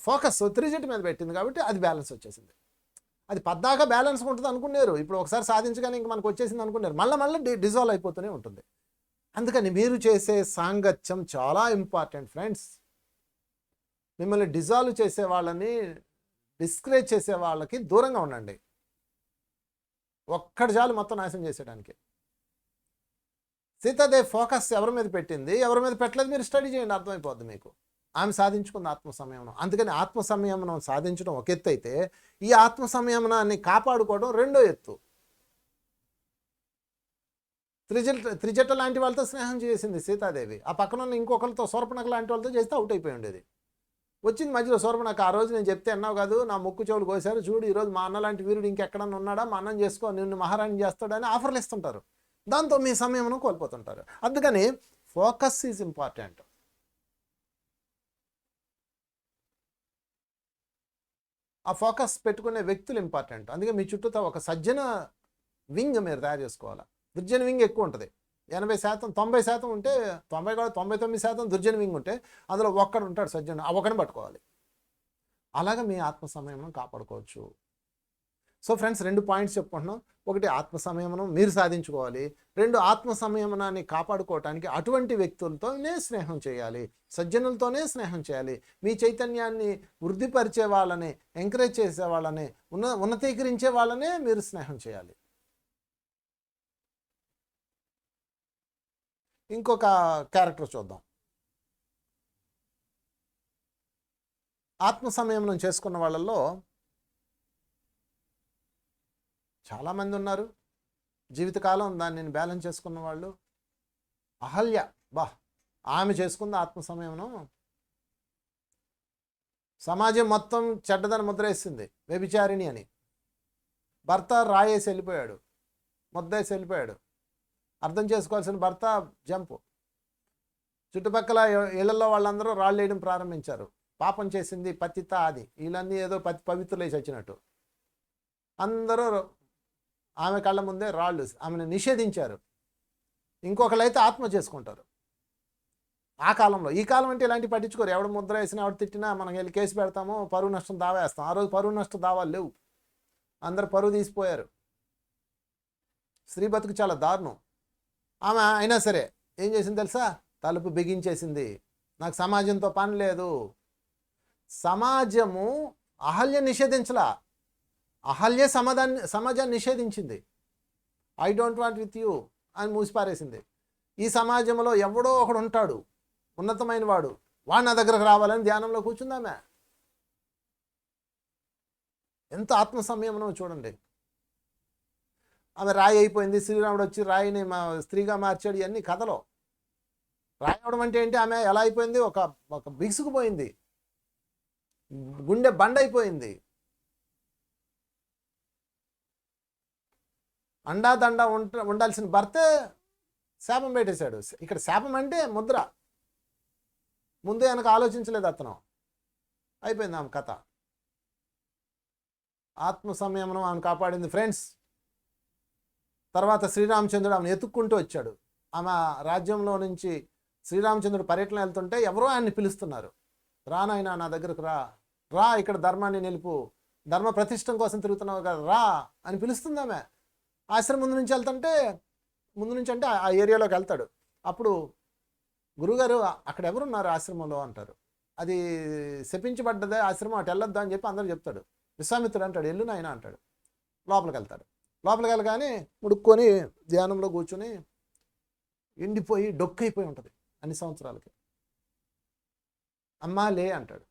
ఫోకస్ త్రిజట మీద పెట్టింది కాబట్టి అది బ్యాలెన్స్ వచ్చేసింది. అది పద్దాకా బ్యాలెన్స్ ఉంటుంది అనుకున్నారు, ఇప్పుడు ఒకసారి సాధించగానే ఇంక మనకు వచ్చేసింది అనుకున్నారు, మళ్ళీ డిజాల్వ్ అయిపోతూనే ఉంటుంది. అందుకని మీరు చేసే సాంగత్యం చాలా ఇంపార్టెంట్ ఫ్రెండ్స్. మిమ్మల్ని డిజాల్వ్ చేసే వాళ్ళని, డిస్కరేజ్ చేసే వాళ్ళకి దూరంగా ఉండండి. ఒక్కడి చాలు మొత్తం నాశనం చేసేయడానికి. సీతాదేవి ఫోకస్ ఎవరి మీద పెట్టింది, ఎవరి మీద పెట్టలేదు మీరు స్టడీ చేయండి, అర్థమైపోద్ది మీకు. ఆమె సాధించుకుంది ఆత్మ సంయమనం. అందుకని ఆత్మ సంయమనం సాధించడం ఒక ఎత్తు అయితే, ఈ ఆత్మ సంయమనాన్ని కాపాడుకోవడం రెండో ఎత్తు. త్రిజట లాంటి వాళ్ళతో స్నేహం చేసింది సీతాదేవి. ఆ పక్కన ఉన్న ఇంకొకరితో శూర్పణఖ లాంటి వాళ్ళతో చేస్తే అవుట్ అయిపోయి ఉండేది. వచ్చింది మధ్యలో శూర్పణఖ, ఆ రోజు నేను చెప్తే అన్నావు కాదు, నా ముక్కు చెవులు కోసారు చూడు, ఈరోజు మా అన్న లాంటి వీరుడు ఇంకెక్కడన్నా ఉన్నాడా, మా అన్నం చేసుకో, నిన్ను మహారాణి చేస్తాడని ఆఫర్లు ఇస్తుంటారు. దాంతో మీ సమయం కోల్పోతుంటారు. అందుకని ఫోకస్ ఈజ్ ఇంపార్టెంట్. ఆ ఫోకస్ పెట్టుకునే వ్యక్తులు ఇంపార్టెంట్. అందుకే మీ చుట్టూతో ఒక సజ్జన వింగ్ మీరు తయారు చేసుకోవాలి. దుర్జన వింగ్ ఎక్కువ ఉంటుంది, 80%, 90% ఉంటే 99% దుర్జన వింగ్ ఉంటే అందులో ఒక్కడు ఉంటాడు సజ్జన, ఆ ఒక్కడిని పట్టుకోవాలి. అలాగా మీ ఆత్మ సంయమనం కాపాడుకోవచ్చు. సో ఫ్రెండ్స్, 2 పాయింట్స్ చెప్పుకుంటున్నాం. ఒకటి ఆత్మ సంయమనం మీరు సాధించుకోవాలి, 2 ఆత్మ సంయమనాన్ని కాపాడుకోవటానికి అటువంటి వ్యక్తులతోనే స్నేహం చేయాలి, సజ్జనులతోనే స్నేహం చేయాలి. మీ చైతన్యాన్ని వృద్ధిపరిచే వాళ్ళని, ఎంకరేజ్ చేసే వాళ్ళని, ఉన్నతీకరించే వాళ్ళనే మీరు స్నేహం చేయాలి. ఇంకొక క్యారెక్టర్ చూద్దాం. ఆత్మ సంయమనం చేసుకున్న వాళ్ళల్లో చాలామంది ఉన్నారు, జీవితకాలం దాన్ని బ్యాలెన్స్ చేసుకున్న వాళ్ళు. అహల్య, ఆమె చేసుకుంది ఆత్మ సంయమనం. సమాజం మొత్తం చెడ్డదని ముద్రేసింది, వ్యభిచారిణి అని. భర్త రాయేసి వెళ్ళిపోయాడు, ముద్దేసి వెళ్ళిపోయాడు. అర్థం చేసుకోవాల్సిన భర్త జంపు. చుట్టుపక్కల ఇళ్లలో వాళ్ళందరూ రాళ్ళు వేయడం ప్రారంభించారు. పాపం చేసింది పతిత అది, వీళ్ళన్నీ ఏదో పవిత్రులేసి వచ్చినట్టు అందరూ ఆమె కళ్ళ ముందే రాళ్ళు ఆమెను నిషేధించారు. ఇంకొకళ్ళైతే ఆత్మ చేసుకుంటారు. ఆ కాలంలో, ఈ కాలం అంటే ఇలాంటి పట్టించుకోరు. ఎవడు ముద్ర వేసినా, ఎవడు తిట్టినా మనం వెళ్ళి కేసు పెడతాము, పరువు నష్టం దావా వేస్తాం. ఆ రోజు పరువు నష్టం దావాలు లేవు, అందరు పరువు తీసిపోయారు. స్త్రీ బతుకు చాలా దారుణం. ఆమె అయినా సరే ఏం చేసింది తెలుసా, తలుపు బిగించేసింది. నాకు సమాజంతో పని లేదు. సమాజము అహల్య నిషేధించలా, అహల్య సమాజాన్ని నిషేధించింది. I don't want with you అని మూసిపారేసింది. ఈ సమాజంలో ఎవడో ఒకడు ఉంటాడు ఉన్నతమైన వాడు, వాడు నా దగ్గరకు రావాలని ధ్యానంలో కూర్చుందామె. ఎంత ఆత్మ సంయమనం చూడండి. ఆమె రాయి అయిపోయింది, శ్రీరాముడు వచ్చి రాయిని స్త్రీగా మార్చాడు, ఇవన్నీ కథలో. రాయి అవడం అంటే ఏంటి, ఆమె ఎలా అయిపోయింది, ఒక బిగుసుకుపోయింది, గుండె బండ అయిపోయింది. అండాదండ ఉండాల్సిన భర్తే శాపం పెట్టేశాడు. ఇక్కడ శాపం అంటే ముద్ర, ముందే వెనక ఆలోచించలేదు అతను. అయిపోయింది ఆమె కథ. ఆత్మ సంయమనం ఆమెను కాపాడింది ఫ్రెండ్స్. తర్వాత శ్రీరామచంద్రుడు ఆమెను ఎత్తుక్కుంటూ వచ్చాడు. ఆమె రాజ్యంలో నుంచి శ్రీరామచంద్రుడు పర్యటన వెళ్తుంటే ఎవరో ఆయన్ని పిలుస్తున్నారు. రానాయన నా దగ్గరకు రా, రా ఇక్కడ ధర్మాన్ని నిలుపు, ధర్మ ప్రతిష్టం కోసం తిరుగుతున్నావు కదా రా అని పిలుస్తుంది ఆమె. ఆశ్రమం ముందు నుంచి వెళ్తుంటే, ముందు నుంచి అంటే ఆ ఏరియాలోకి వెళ్తాడు. అప్పుడు గురుగారు అక్కడ ఎవరున్నారు ఆశ్రమంలో అంటారు. అది శపించబడ్డదే ఆశ్రమం, అటు వెళ్ళొద్దా అని చెప్పి అందరూ చెప్తాడు. విశ్వామిత్రుడు అంటాడు ఎల్లు నాయన అంటాడు. లోపలికి వెళ్తాడు. లోపలికి వెళ్ళగానే ముడుక్కొని ధ్యానంలో కూర్చొని ఎండిపోయి డొక్కైపోయి ఉంటుంది అన్ని సంవత్సరాలకి. అమ్మా లే అంటాడు.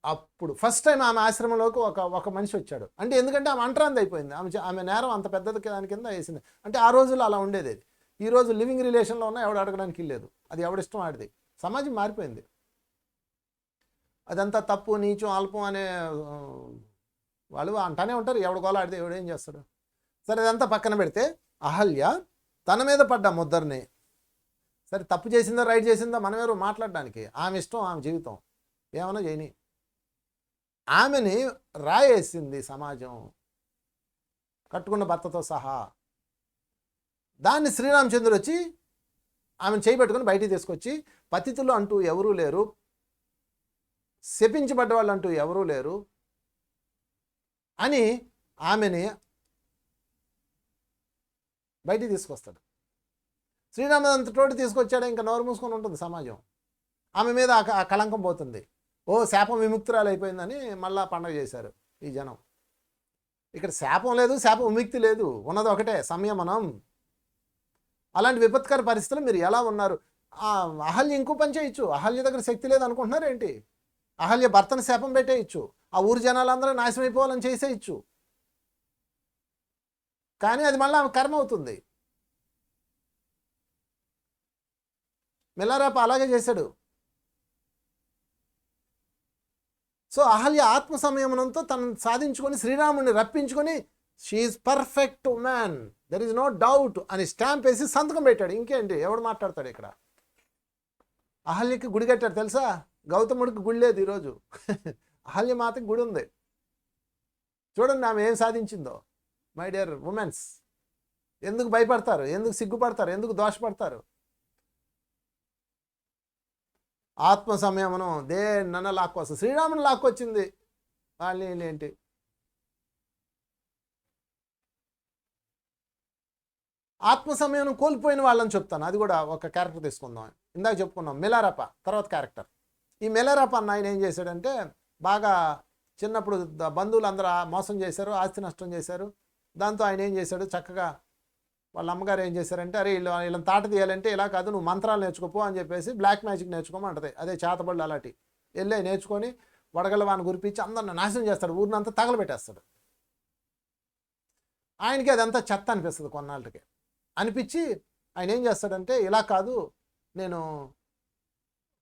అప్పుడు ఫస్ట్ టైం ఆమె ఆశ్రమంలోకి ఒక మనిషి వచ్చాడు. అంటే ఎందుకంటే ఆమె అంటరాంది అయిపోయింది. ఆమె నేరం అంత పెద్దది దాని కింద వేసింది. అంటే ఆ రోజుల్లో అలా ఉండేది. అది ఈరోజు లివింగ్ రిలేషన్లో ఉన్నా ఎవడు అడగడానికి లేదు. అది ఎవడిష్టం ఆడిది. సమాజం మారిపోయింది. అదంతా తప్పు, నీచం, అల్పం అనే వాళ్ళు అంటానే ఉంటారు. ఎవడు గోల ఆడితే ఎవడేం చేస్తాడు. సరే అదంతా పక్కన పెడితే అహల్య తన మీద పడ్డ ముద్దరిని, సరే తప్పు చేసిందో రైట్ చేసిందో మనం ఎవరు మాట్లాడడానికి, ఆమె ఇష్టం, ఆమె జీవితం, ఏమన్నా చేయని. ఆమెని రాయేసింది సమాజం, కట్టుకున్న భర్తతో సహా. దాన్ని శ్రీరామచంద్రుడు వచ్చి ఆమెను చేయబెట్టుకుని బయటికి తీసుకొచ్చి, పతితులు అంటూ ఎవరూ లేరు, శపించబడ్డ వాళ్ళు అంటూ ఎవరూ లేరు అని ఆమెని బయటికి తీసుకొస్తాడు. శ్రీరామంతటోటి తీసుకొచ్చాడు. ఇంకా నోరు మూసుకొని ఉంటుంది సమాజం. ఆమె మీద ఆ కళంకం పోతుంది. ఓ శాపం విముక్తురాలు అయిపోయిందని మళ్ళా పండగ చేశారు ఈ జనం. ఇక్కడ శాపం లేదు, శాపం విముక్తి లేదు, ఉన్నది ఒకటే సంయమనం. అలాంటి విపత్కర పరిస్థితులు మీరు ఎలా ఉన్నారు? అహల్య ఇంకో పని చేయొచ్చు. అహల్య దగ్గర శక్తి లేదు అనుకుంటున్నారు ఏంటి? అహల్య భర్తను శాపం పెట్టేయచ్చు, ఆ ఊరి జనాలందరూ నాశనం అయిపోవాలని చేసేయచ్చు. కానీ అది మళ్ళీ ఆమె కర్మ అవుతుంది. మిలారేప అలాగే చేశాడు. సో అహల్య ఆత్మ సంయమనంతో తనను సాధించుకొని శ్రీరాముడిని రప్పించుకొని she is perfect man, there is no doubt అని స్టాంప్ వేసి సంతకం పెట్టాడు. ఇంకేంటి, ఎవడు మాట్లాడతాడు ఇక్కడ? అహల్యకి గుడి కట్టాడు తెలుసా? గౌతముడికి గుడి లేదు ఈరోజు. అహల్య మాతకి గుడి ఉంది. చూడండి ఆమె ఏం సాధించిందో. మై డియర్ ఉమెన్స్, ఎందుకు భయపడతారు? ఎందుకు సిగ్గుపడతారు? ఎందుకు దోషపడతారు? ఆత్మ సంయమనం దేన్నన్నా లాక్కొస్తుంది. శ్రీరాముని లాక్కొచ్చింది. వాళ్ళు ఏంటి? ఆత్మ సంయమనం కోల్పోయిన వాళ్ళని చెప్తాను. అది కూడా ఒక క్యారెక్టర్ తీసుకుందాం. ఇందాక చెప్పుకున్నాం మిలారప్ప, తర్వాత క్యారెక్టర్. ఈ మిలారప్ప అన్న ఆయన ఏం చేశాడంటే, బాగా చిన్నప్పుడు బంధువులు అందరూ మోసం చేశారు, ఆస్తి నష్టం చేశారు. దాంతో ఆయన ఏం చేశాడు, చక్కగా వాళ్ళ అమ్మగారు ఏం చేశారంటే, అరే వీళ్ళని తాట తీయాలంటే ఇలా కాదు, నువ్వు మంత్రాలు నేర్చుకోపో అని చెప్పేసి బ్లాక్ మ్యాజిక్ నేర్చుకోమంటది. అదే చేతబడులు అలాంటి వెళ్ళి నేర్చుకొని వడగళ్ళ వాని గురిపించి అందరిని నాశనం చేస్తాడు, ఊరినంతా తగలబెట్టేస్తాడు. ఆయనకి అదంతా చెత్త అనిపిస్తుంది. కొన్నాళ్ళకి అనిపించి ఆయన ఏం చేస్తాడంటే, ఇలా కాదు, నేను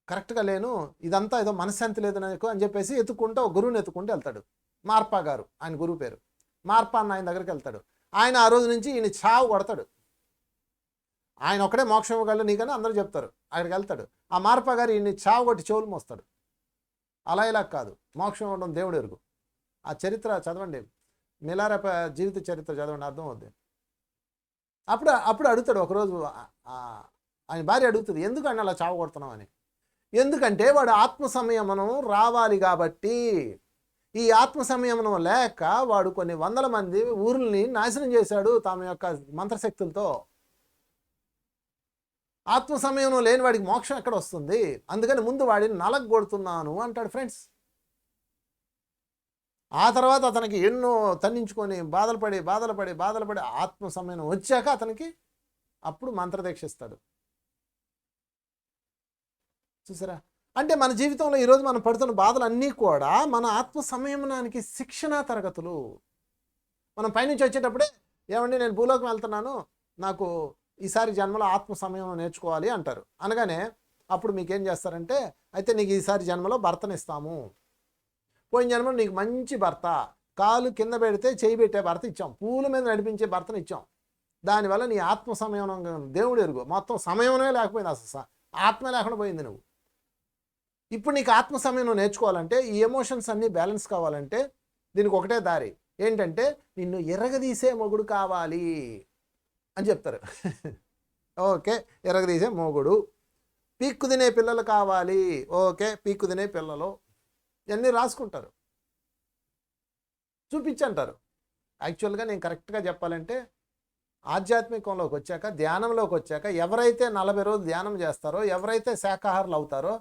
కరెక్ట్గా లేను, ఇదంతా ఏదో మనశ్శాంతి లేదు నాకు అని చెప్పేసి ఎత్తుకుంటూ ఒక గురువుని ఎత్తుకుంటూ వెళ్తాడు. మార్పా గారు ఆయన గురువు పేరు. మార్పా అన్న ఆయన దగ్గరికి వెళ్తాడు. ఆయన ఆ రోజు నుంచి ఈయన చావు కొడతాడు. ఆయన ఒకడే మోక్షం ఇవ్వగలడు నీకని అందరూ చెప్తారు. అక్కడికి వెళ్తాడు. ఆ మార్పా గారు ఈయన్ని చావు కొట్టి చెవులు మోస్తాడు. అలా ఇలా కాదు, మోక్షం ఇవ్వడం దేవుడు ఎరుగు. ఆ చరిత్ర చదవండి, మిలారేప జీవిత చరిత్ర చదవండి, అర్థం అవుద్ది. అప్పుడు అడుగుతాడు ఒకరోజు, ఆయన భార్య అడుగుతుంది, ఎందుకు ఆయన అలా చావు కొడుతున్నావు అని. ఎందుకంటే వాడు ఆత్మ సంయమనం రావాలి కాబట్టి. ఈ ఆత్మ సంయమనం లేక వాడు కొన్ని వందల మంది ఊరుల్ని నాశనం చేశాడు తమ యొక్క మంత్రశక్తులతో. ఆత్మ సంయమనం లేని వాడికి మోక్షం ఎక్కడ వస్తుంది? అందుకని ముందు వాడిని నలగొడుతున్నాను అంటాడు ఫ్రెండ్స్. ఆ తర్వాత అతనికి ఎన్నో తన్నించుకొని బాధలు పడి ఆత్మ సంయమనం వచ్చాక అతనికి అప్పుడు మంత్రదీక్షిస్తాడు. చూసారా? అంటే మన జీవితంలో ఈరోజు మనం పడుతున్న బాధలన్నీ కూడా మన ఆత్మ సంయమనానికి శిక్షణా తరగతులు. మనం పైనుంచి వచ్చేటప్పుడే, ఏమండి నేను భూలోకం వెళ్తున్నాను, నాకు ఈసారి జన్మలో ఆత్మ సంయమనం నేర్చుకోవాలి అంటారు. అనగానే అప్పుడు మీకేం చేస్తారంటే, అయితే నీకు ఈసారి జన్మలో భర్తనిస్తాము, పోయిన జన్మలో నీకు మంచి భర్త, కాలు కింద పెడితే చేయి పెట్టే భర్త ఇచ్చాం, పూల మీద నడిపించే భర్తను ఇచ్చాం, దానివల్ల నీ ఆత్మ సంయమనం దేవుడు ఎరుగు మొత్తం సమయమే లేకపోయింది, అసలు ఆత్మ లేకుండా పోయింది నువ్వు. ఇప్పుడు నీకు ఆత్మ సమయం నువ్వు నేర్చుకోవాలంటే, ఈ ఎమోషన్స్ అన్నీ బ్యాలెన్స్ కావాలంటే దీనికి ఒకటే దారి ఏంటంటే, నిన్ను ఎరగదీసే మొగుడు కావాలి అని చెప్తారు. ఓకే, ఎరగదీసే మొగుడు. పీక్కు తినే పిల్లలు కావాలి, ఓకే, పీక్కు తినే పిల్లలు. ఇవన్నీ రాసుకుంటారు, చూపించంటారు. యాక్చువల్గా నేను కరెక్ట్గా చెప్పాలంటే, ఆధ్యాత్మికంలోకి వచ్చాక, ధ్యానంలోకి వచ్చాక, ఎవరైతే 40 రోజులు ధ్యానం చేస్తారో, ఎవరైతే శాకాహారులు అవుతారో,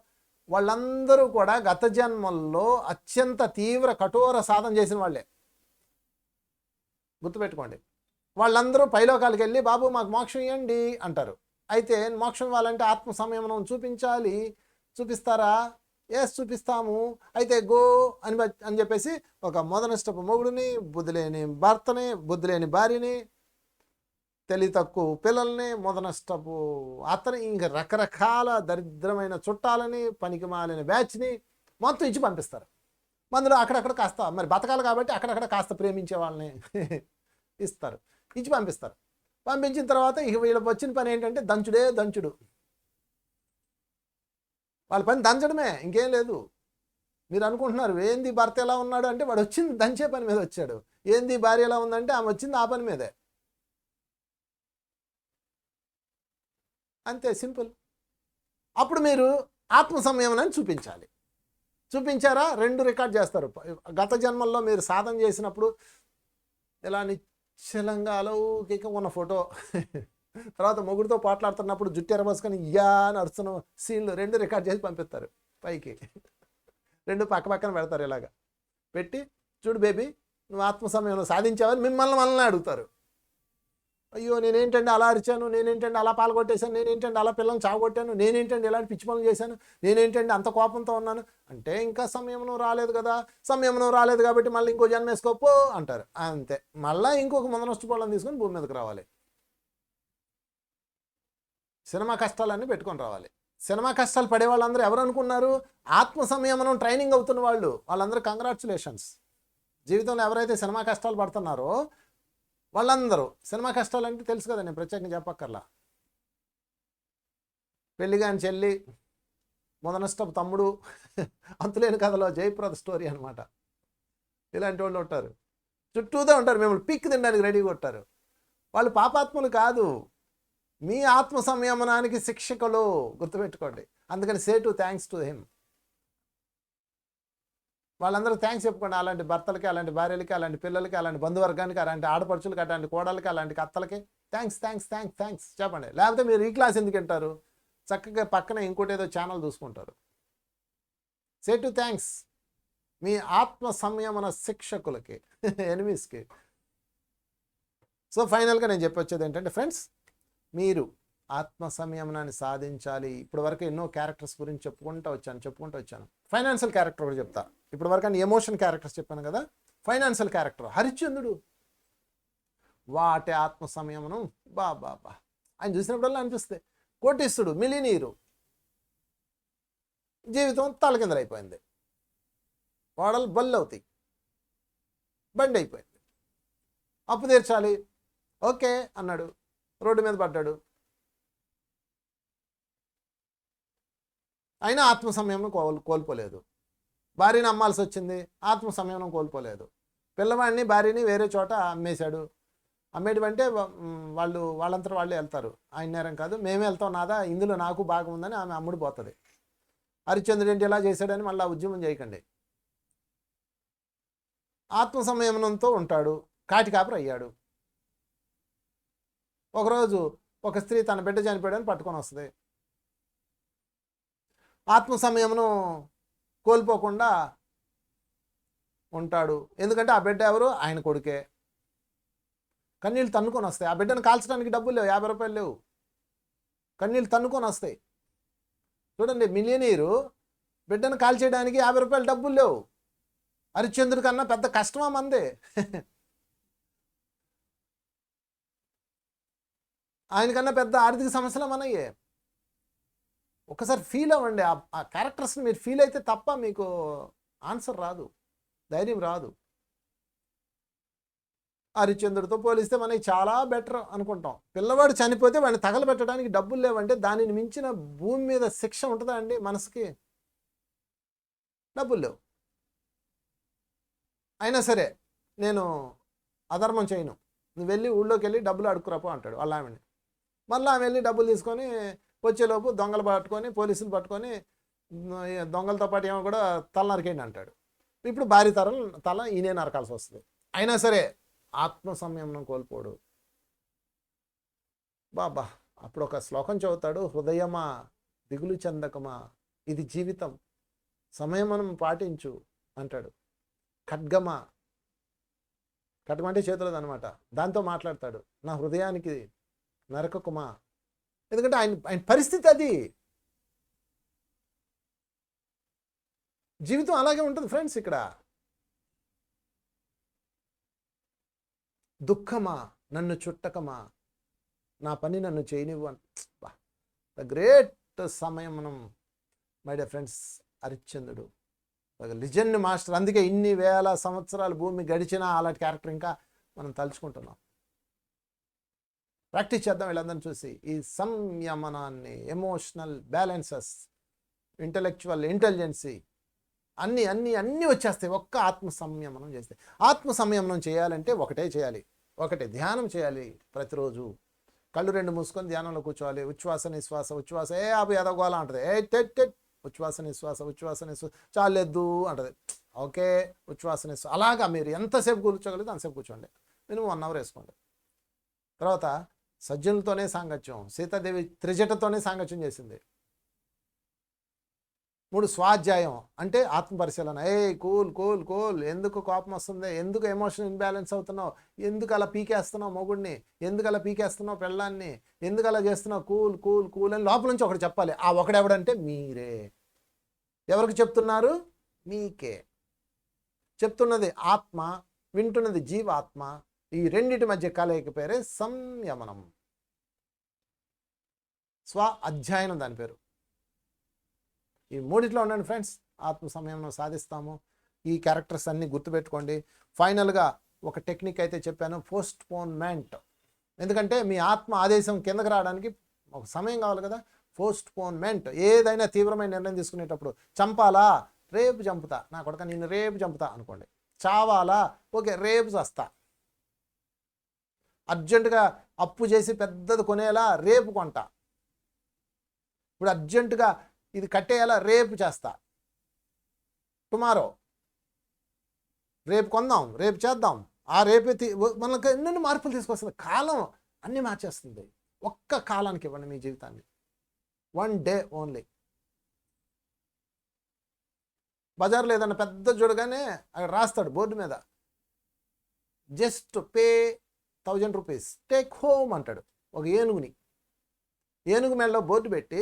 వాళ్ళందరూ కూడా గత జన్మల్లో అత్యంత తీవ్ర కఠోర సాధన చేసిన వాళ్ళే. గుర్తుపెట్టుకోండి. వాళ్ళందరూ పైలోకాలకు వెళ్ళి బాబు మాకు మోక్షం ఇవ్వండి అంటారు. అయితే మోక్షం ఇవ్వాలంటే ఆత్మ సంయమనం చూపించాలి. చూపిస్తారా? ఎస్ చూపిస్తాము. అయితే గో అని చెప్పేసి ఒక మొదనష్టపు మొగుడిని, బుద్ధి లేని భర్తని, బుద్ధి లేని భార్యని, తెలివి తక్కువ పిల్లల్ని, మొదనష్టపు అతని, ఇంకా రకరకాల దరిద్రమైన చుట్టాలని, పనికి మాలిన బ్యాచ్ని మొత్తం ఇచ్చి పంపిస్తారు. మందులో అక్కడక్కడ కాస్త మరి బతకాలి కాబట్టి అక్కడక్కడ కాస్త ప్రేమించే వాళ్ళని ఇస్తారు, ఇచ్చి పంపిస్తారు. పంపించిన తర్వాత ఇక వీళ్ళకి వచ్చిన పని ఏంటంటే దంచుడే దంచుడు. వాళ్ళ పని దంచడమే, ఇంకేం లేదు. మీరు అనుకుంటున్నారు ఏంది భర్త ఎలా ఉన్నాడు అంటే, వాడు వచ్చింది దంచే పని మీద వచ్చాడు. ఏంది భార్య ఎలా ఉందంటే, ఆమె వచ్చింది ఆ పని మీదే. అంతే, సింపుల్. అప్పుడు మీరు ఆత్మ సంయమనాన్ని చూపించాలి. చూపించారా? 2 రికార్డ్ చేస్తారు. గత జన్మల్లో మీరు సాధన చేసినప్పుడు ఇలా నిశ్చలంగా అలౌకిక ఉన్న ఫోటో, తర్వాత మొగుడితో పోట్లాడుతున్నప్పుడు జుట్టు ఎరబోసుకొని యా అని అరుస్తున్న సీన్లు 2 రికార్డ్ చేసి పంపిస్తారు పైకి. 2 పక్క పక్కన పెడతారు. ఇలాగా పెట్టి చూడు బేబీ నువ్వు ఆత్మ సంయమనం సాధించావని మనల్ని అడుగుతారు. అయ్యో నేనేంటండి అలా అరిచాను, నేనేంటండి అలా పాల్గొట్టేశాను, నేనేంటండి అలా పిల్లల్ని చావగొట్టాను, నేనేంటండి ఇలాంటి పిచ్చి పనులు చేశాను, నేనేంటండి అంత కోపంతో ఉన్నాను అంటే, ఇంకా సంయమనం రాలేదు కదా. సంయమనం రాలేదు కాబట్టి మళ్ళీ ఇంకో జన్మ వేసుకోపో అంటారు. అంతే, మళ్ళీ ఇంకొక మొదనష్టపోళ్ళని తీసుకొని భూమి మీదకి రావాలి. సినిమా కష్టాలన్నీ పెట్టుకొని రావాలి. సినిమా కష్టాలు పడే వాళ్ళందరూ ఎవరు అనుకున్నారు? ఆత్మ సంయమనం ట్రైనింగ్ అవుతున్న వాళ్ళు. వాళ్ళందరూ కంగ్రాచులేషన్స్. జీవితంలో ఎవరైతే సినిమా కష్టాలు పడుతున్నారో వాళ్ళందరూ, సినిమా కష్టాలు అంటే తెలుసు కదా, నేను ప్రత్యేకంగా చెప్పక్కర్లా. పెళ్ళిగాని చెల్లి, మొదనష్టపు తమ్ముడు, అంతులేని కథలో జయప్రద స్టోరీ అనమాట. ఇలాంటి వాళ్ళు ఉంటారు, చుట్టూతో ఉంటారు, మిమ్మల్ని పిక్ తినడానికి రెడీగా ఉంటారు. వాళ్ళు పాపాత్ములు కాదు, మీ ఆత్మ సంయమనానికి శిక్షకులు. గుర్తుపెట్టుకోండి. అందుకని say to thanks to him. వాళ్ళందరూ థ్యాంక్స్ చెప్పుకోండి. అలాంటి భర్తలకి, అలాంటి భార్యలకి, అలాంటి పిల్లలకి, అలాంటి బంధువర్గానికి, అలాంటి ఆడపడుచులకి, అలాంటి కోడలకి, అలాంటి అత్తలకి థ్యాంక్స్ థ్యాంక్స్ థ్యాంక్స్ థ్యాంక్స్ చెప్పండి. లేకపోతే మీరు ఈ క్లాస్ ఎందుకు వింటారు? చక్కగా పక్కన ఇంకోటి ఏదో ఛానల్ చూసుకుంటారు. సే టు థ్యాంక్స్ మీ ఆత్మ సంయమన శిక్షకులకి, ఎనిమీస్కి. సో ఫైనల్గా నేను చెప్పొచ్చేది ఏంటంటే ఫ్రెండ్స్, మీరు ఆత్మ సంయమనాన్ని సాధించాలి. ఇప్పటి వరకు ఎన్నో క్యారెక్టర్స్ గురించి చెప్పుకుంటూ వచ్చాను. ఫైనాన్షియల్ క్యారెక్టర్ కూడా చెప్తా. ఇప్పటి వరకు అన్ని ఎమోషన్ క్యారెక్టర్స్ చెప్పాను కదా. ఫైనాన్షియల్ క్యారెక్టర్ హరిశ్చంద్రుడు, వాటి ఆత్మ సంయమనం బా ఆయన చూసినప్పుడల్లా అనిపిస్తుంది. కోటీశ్వరుడు, మిలినీరు, జీవితం తలకిందలైపోయింది, వాడలు బళ్ళు అవుతాయి, బండి అయిపోయింది, అప్పు తీర్చాలి, ఓకే అన్నాడు, రోడ్డు మీద పడ్డాడు. అయినా ఆత్మ సంయమనం కోల్పోలేదు. భార్యని అమ్మాల్సి వచ్చింది, ఆత్మ సంయమనం కోల్పోలేదు. పిల్లవాడిని భార్యని వేరే చోట అమ్మేశాడు. అమ్మేటివంటే వాళ్ళంతా వాళ్ళే వెళ్తారు, ఆయన నేరం కాదు, మేమే వెళ్తాం, నాదా ఇందులో నాకు భాగం ఉందని ఆమె అమ్ముడు పోతుంది. హరిశ్చంద్రుడు ఏంటి ఎలా చేశాడని మళ్ళీ ఉద్యమం చేయకండి. ఆత్మ సంయమనంతో ఉంటాడు, కాటికాపరి అయ్యాడు. ఒకరోజు ఒక స్త్రీ తన బిడ్డ చనిపోయాడని పట్టుకొని వస్తుంది. ఆత్మ సంయమనం కోల్పోకుండా ఉంటాడు. ఎందుకంటే ఆ బిడ్డ ఎవరు? ఆయన కొడుకే. కన్నీళ్ళు తన్నుకొని వస్తాయి. ఆ బిడ్డను కాల్చడానికి డబ్బులు లేవు, 50 రూపాయలు లేవు, కన్నీళ్ళు తన్నుకొని వస్తాయి. చూడండి, మిలియనీరు బిడ్డను కాల్చేయడానికి 50 రూపాయలు డబ్బులు లేవు. హరిశ్చంద్రుడి కన్నా పెద్ద కష్టమా మందే. ఆయనకన్నా పెద్ద ఆర్థిక సమస్యలు మనయ్యే. ఒకసారి ఫీల్ అవ్వండి, ఆ క్యారెక్టర్స్ని మీరు ఫీల్ అయితే తప్ప మీకు ఆన్సర్ రాదు, ధైర్యం రాదు. హరిశ్చంద్రుడితో పోలిస్తే మనకి చాలా బెటర్ అనుకుంటాం. పిల్లవాడు చనిపోతే వాడిని తగలబెట్టడానికి డబ్బులు లేవంటే దానిని మించిన భూమి మీద శిక్ష ఉంటుందా అండి మనసుకి? డబ్బులు లేవు. అయినా సరే నేను అధర్మం చేయను, నువ్వు వెళ్ళి ఊళ్ళోకి వెళ్ళి డబ్బులు అడుక్కురాపో అంటాడు వాళ్ళ ఆమెని. మళ్ళీ ఆమె వెళ్ళి డబ్బులు తీసుకొని వచ్చేలోపు దొంగలు పట్టుకొని పోలీసులు పట్టుకొని దొంగలతో పాటు ఏమో కూడా తల నరికేయండి అంటాడు. ఇప్పుడు భారీ తల ఈయనే నరకాల్సి వస్తుంది. అయినా సరే ఆత్మ సంయమనం కోల్పోడు. బాబా అప్పుడు ఒక శ్లోకం చదువుతాడు, హృదయమా దిగులు చెందకమా, ఇది జీవితం, సంయమనం పాటించు అంటాడు. ఖడ్గమా, ఖడ్గం అంటే చేతులది అనమాట, దాంతో మాట్లాడతాడు, నా హృదయానికి నరకకుమా. ఎందుకంటే ఆయన పరిస్థితి అది. జీవితం అలాగే ఉంటుంది ఫ్రెండ్స్. ఇక్కడ దుఃఖమా నన్ను చుట్టకమా, నా పని నన్ను చేయనివ్వు. ద గ్రేట్ సంయమనం మై డియర్ ఫ్రెండ్స్. హరిశ్చంద్రుడు ఒక లిజెండ్ మాస్టర్. అందుకే ఇన్ని వేల సంవత్సరాలు భూమి గడిచినా అలాంటి క్యారెక్టర్ ఇంకా మనం తలుచుకుంటున్నాం. ప్రాక్టీస్ చేద్దాం వీళ్ళందరినీ చూసి. ఈ సంయమనాన్ని, ఎమోషనల్ బ్యాలెన్సెస్, ఇంటలెక్చువల్ ఇంటెలిజెన్సీ అన్నీ అన్నీ అన్నీ వచ్చేస్తాయి ఒక్క ఆత్మ సంయమనం చేస్తే. ఆత్మ సంయమనం చేయాలంటే ఒకటే చేయాలి, ఒకటే ధ్యానం చేయాలి. ప్రతిరోజు కళ్ళు రెండు మూసుకొని ధ్యానంలో కూర్చోవాలి. ఉచ్ఛ్వాస నిశ్వాస, ఉచ్ఛ్వాస అవి ఎదగోలా అంటది, ఉచ్ఛ్వాస నిశ్వాస, ఉచ్ఛ్వాస నిశ్వాస, చాలేదు అంటది, ఓకే ఉచ్ఛ్వాస నిశ్వాస. అలాగా మీరు ఎంతసేపు కూర్చోగలిగితే అంతసేపు కూర్చోండి. మినిమం 1 అవర్ వేసుకోండి. తర్వాత సజ్జనులతోనే సాంగత్యం. సీతాదేవి త్రిజటతోనే సాంగత్యం చేసింది. 3 స్వాధ్యాయం అంటే ఆత్మ పరిశీలన. కూల్ కూల్ కూల్, ఎందుకు కోపం వస్తుంది, ఎందుకు ఎమోషన్ ఇంబ్యాలెన్స్ అవుతున్నావు, ఎందుకు అలా పీకేస్తున్నావు మొగుడిని, ఎందుకు అలా పీకేస్తున్నావు పెళ్ళాన్ని, ఎందుకు అలా చేస్తున్నావు, కూల్ కూల్ కూల్ అని లోపల నుంచి ఒకటి చెప్పాలి. ఆ ఒకడెవడంటే మీరే. ఎవరికి చెప్తున్నారు? మీకే చెప్తున్నది ఆత్మ, వింటున్నది జీవాత్మ. ఈ రెండిటి మధ్య కలయిక పేరే సంయమనం. స్వ అధ్యయనం దాని పేరు. ఈ మూడిట్లో ఉండండి ఫ్రెండ్స్, ఆత్మ సంయమనం సాధిస్తాము. ఈ క్యారెక్టర్స్ అన్నీ గుర్తుపెట్టుకోండి. ఫైనల్గా ఒక టెక్నిక్ అయితే చెప్పాను, పోస్ట్ పోన్మెంట్. ఎందుకంటే మీ ఆత్మ ఆదేశం కిందకి రావడానికి ఒక సమయం కావాలి కదా. పోస్ట్ పోన్మెంట్. ఏదైనా తీవ్రమైన నిర్ణయం తీసుకునేటప్పుడు, చంపాలా, రేపు చంపుతా, నా కొడుక నేను రేపు చంపుతా అనుకోండి. చావాలా, ఓకే రేపు చస్తా. అర్జెంటుగా అప్పు చేసి పెద్దది కొనేలా, రేపు కొంటా. ఇప్పుడు అర్జెంటుగా ఇది కట్టేయాలా, రేపు చేస్తా. టుమారో, రేపు కొందాం, రేపు చేద్దాం. ఆ రేపే మనకు ఎన్నెన్ని మార్పులు తీసుకొస్తుంది. కాలం అన్నీ మార్చేస్తుంది. ఒక్క కాలానికి ఇవ్వండి మీ జీవితాన్ని, 1 డే ఓన్లీ. బజార్లో ఏదన్నా పెద్ద చూడగానే అక్కడ రాస్తాడు బోర్డు మీద, just pay 1000 rupees, take home అంటాడు. ఒక ఏనుగు మెడలో బోర్డు పెట్టి,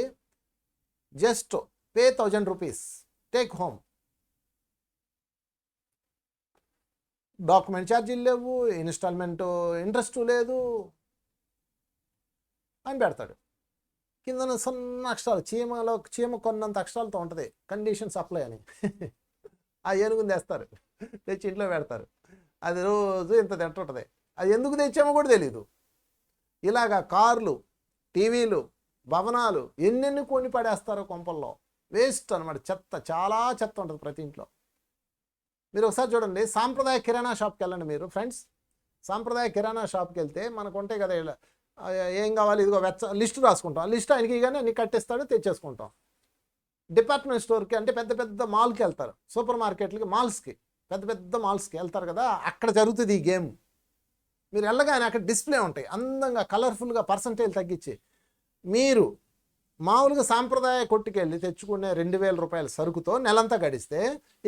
just pay 1000 rupees, take home. Document ఛార్జీలు లేవు, ఇన్స్టాల్మెంట్ ఇంట్రెస్ట్ లేదు అని పెడతాడు. కింద సన్న అక్షరాలు, చీమ కొన్నంత అక్షరాలతో ఉంటుంది, కండిషన్స్ అప్లై అని. ఆ ఏనుగుని తెస్తారు, తెచ్చి ఇంట్లో పెడతారు. అది రోజు ఇంత తింటుంటుంది. అది ఎందుకు తెచ్చామో కూడా తెలీదు. ఇలాగా కార్లు, టీవీలు, భవనాలు ఎన్నెన్ని కొని పడేస్తారో కొంపల్లో. వేస్ట్ అనమాట, చెత్త, చాలా చెత్త ఉంటుంది ప్రతి ఇంట్లో. మీరు ఒకసారి చూడండి, సాంప్రదాయ కిరాణా షాప్కి వెళ్ళండి మీరు ఫ్రెండ్స్. సాంప్రదాయ కిరాణా షాప్కి వెళ్తే మనకు ఉంటాయి కదా, ఇలా ఏం కావాలి, ఇదిగో లిస్టు రాసుకుంటాం. ఆ లిస్ట్ ఆయనకి కానీ అన్ని కట్టేస్తాడు, తెచ్చేసుకుంటాం. డిపార్ట్మెంట్ స్టోర్కి అంటే పెద్ద పెద్ద మాల్కి వెళ్తారు, సూపర్ మార్కెట్లకి, మాల్స్కి, పెద్ద పెద్ద మాల్స్కి వెళ్తారు కదా, అక్కడ జరుగుతుంది ఈ గేమ్. మీరు వెళ్ళగానే అక్కడ డిస్ప్లే ఉంటాయి అందంగా, కలర్ఫుల్గా, పర్సంటేజ్ తగ్గించి. మీరు మామూలుగా సాంప్రదాయ కొట్టుకెళ్ళి తెచ్చుకునే 2000 రూపాయల సరుకుతో నెలంతా గడిస్తే,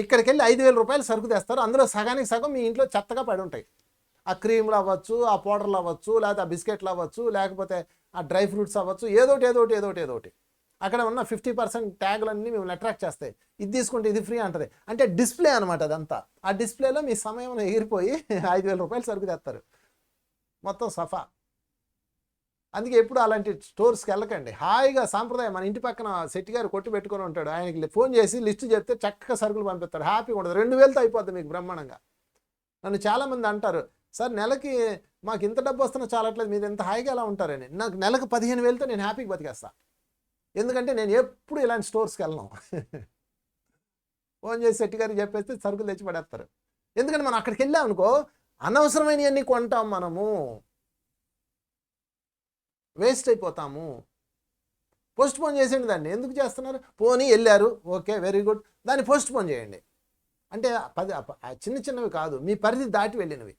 ఇక్కడికి వెళ్ళి 5000 రూపాయల సరుకు తెస్తారు. అందులో సగానికి సగం మీ ఇంట్లో చెత్తగా పడి ఉంటాయి. ఆ క్రీమ్లు అవ్వచ్చు, ఆ పౌడర్లు అవ్వచ్చు, లేకపోతే ఆ బిస్కెట్లు అవ్వచ్చు, లేకపోతే ఆ డ్రై ఫ్రూట్స్ అవ్వచ్చు, ఏదోటి. అక్కడ ఉన్న 50% ట్యాగులన్నీ మిమ్మల్ని అట్రాక్ట్ చేస్తాయి. ఇది తీసుకుంటే ఇది ఫ్రీ అంటది. అంటే డిస్ప్లే అనమాట అదంతా. ఆ డిస్ప్లేలో మీ సమయం ఎగిరిపోయి 5000 రూపాయలు సరుకు తెస్తారు, మొత్తం సఫా. అందుకే ఎప్పుడు అలాంటి స్టోర్స్కి వెళ్ళకండి. హాయిగా సాంప్రదాయం, మన ఇంటి పక్కన శెట్టి గారు కొట్టు పెట్టుకొని ఉంటాడు, ఆయనకి ఫోన్ చేసి లిస్టు చెప్తే చక్కగా సరుకులు పంపిస్తాడు, హ్యాపీగా ఉంటుంది. 2000తో అయిపోద్ది మీకు బ్రహ్మాండంగా. నన్ను చాలామంది అంటారు, సార్ నెలకి మాకు ఇంత డబ్బు వస్తున్నా చాలట్లేదు, మీరు ఎంత హాయిగా ఎలా ఉంటారని. నాకు నెలకు 15,000తో నేను హ్యాపీగా బతికేస్తా. ఎందుకంటే నేను ఎప్పుడు ఇలాంటి స్టోర్స్కి వెళ్ళను. ఫోన్ చేసి శెట్టి గారికి చెప్పేస్తే సరుకులు తెచ్చి పడేస్తారు. ఎందుకంటే మనం అక్కడికి వెళ్ళాం అనుకో అనవసరమైనవన్నీ కొంటాం, మనము వేస్ట్ అయిపోతాము. పోస్ట్ పోన్ చేసేయండి దాన్ని. ఎందుకు చేస్తున్నారు? పోనీ వెళ్ళారు, ఓకే వెరీ గుడ్, దాన్ని పోస్ట్ పోన్ చేయండి. అంటే చిన్న చిన్నవి కాదు, మీ పరిధి దాటి వెళ్ళినవి.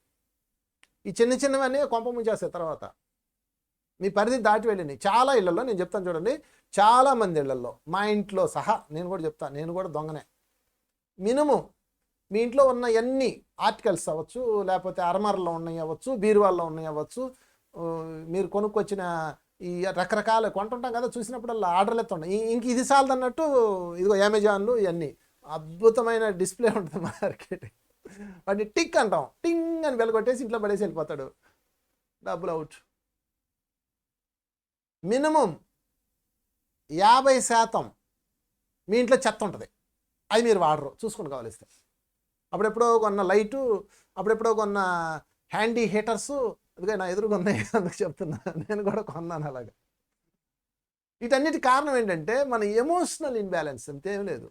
ఈ చిన్న చిన్నవన్నీ కొంప ముంచేస్తాయి తర్వాత. మీ పరిధి దాటి వెళ్ళినవి చాలా ఇళ్లలో నేను చెప్తాను చూడండి, చాలామంది ఇళ్లలో, మా ఇంట్లో సహా నేను కూడా చెప్తాను, నేను కూడా దొంగనే. మినిమం మీ ఇంట్లో ఉన్న అన్ని ఆర్టికల్స్ అవ్వచ్చు, లేకపోతే అరమరలో ఉన్నాయి అవ్వచ్చు, బీరువాల్లో ఉన్నాయి అవ్వచ్చు, మీరు కొనుక్కొచ్చిన ఈ రకరకాల కొంటుంటాం కదా, చూసినప్పుడల్లా ఆర్డర్లు ఎత్తుంటాయి. ఇంక ఇది చాలదు అన్నట్టు ఇదిగో అమెజాన్లు ఇవన్నీ అద్భుతమైన డిస్ప్లే ఉంటుంది మార్కెట్. వాటిని టిక్ అంటాం, టింగ్ అని వెలగొట్టేసి ఇంట్లో పడేసి వెళ్ళిపోతాడు, డబ్బులు అవుట్. మినిమం 50% మీ ఇంట్లో చెత్త ఉంటుంది, అది మీరు వాడరు, చూసుకుని కావాలిస్తే. అప్పుడెప్పుడో కొన్న లైటు, అప్పుడెప్పుడో కొన్న హ్యాండీ హీటర్సు, అందుకే నా ఎదురుగా ఉన్నాయి అందుకు చెప్తున్నా, నేను కూడా కొన్నాను అలాగా. వీటన్నిటి కారణం ఏంటంటే మన ఎమోషనల్ ఇన్బ్యాలెన్స్, అంతేం లేదు.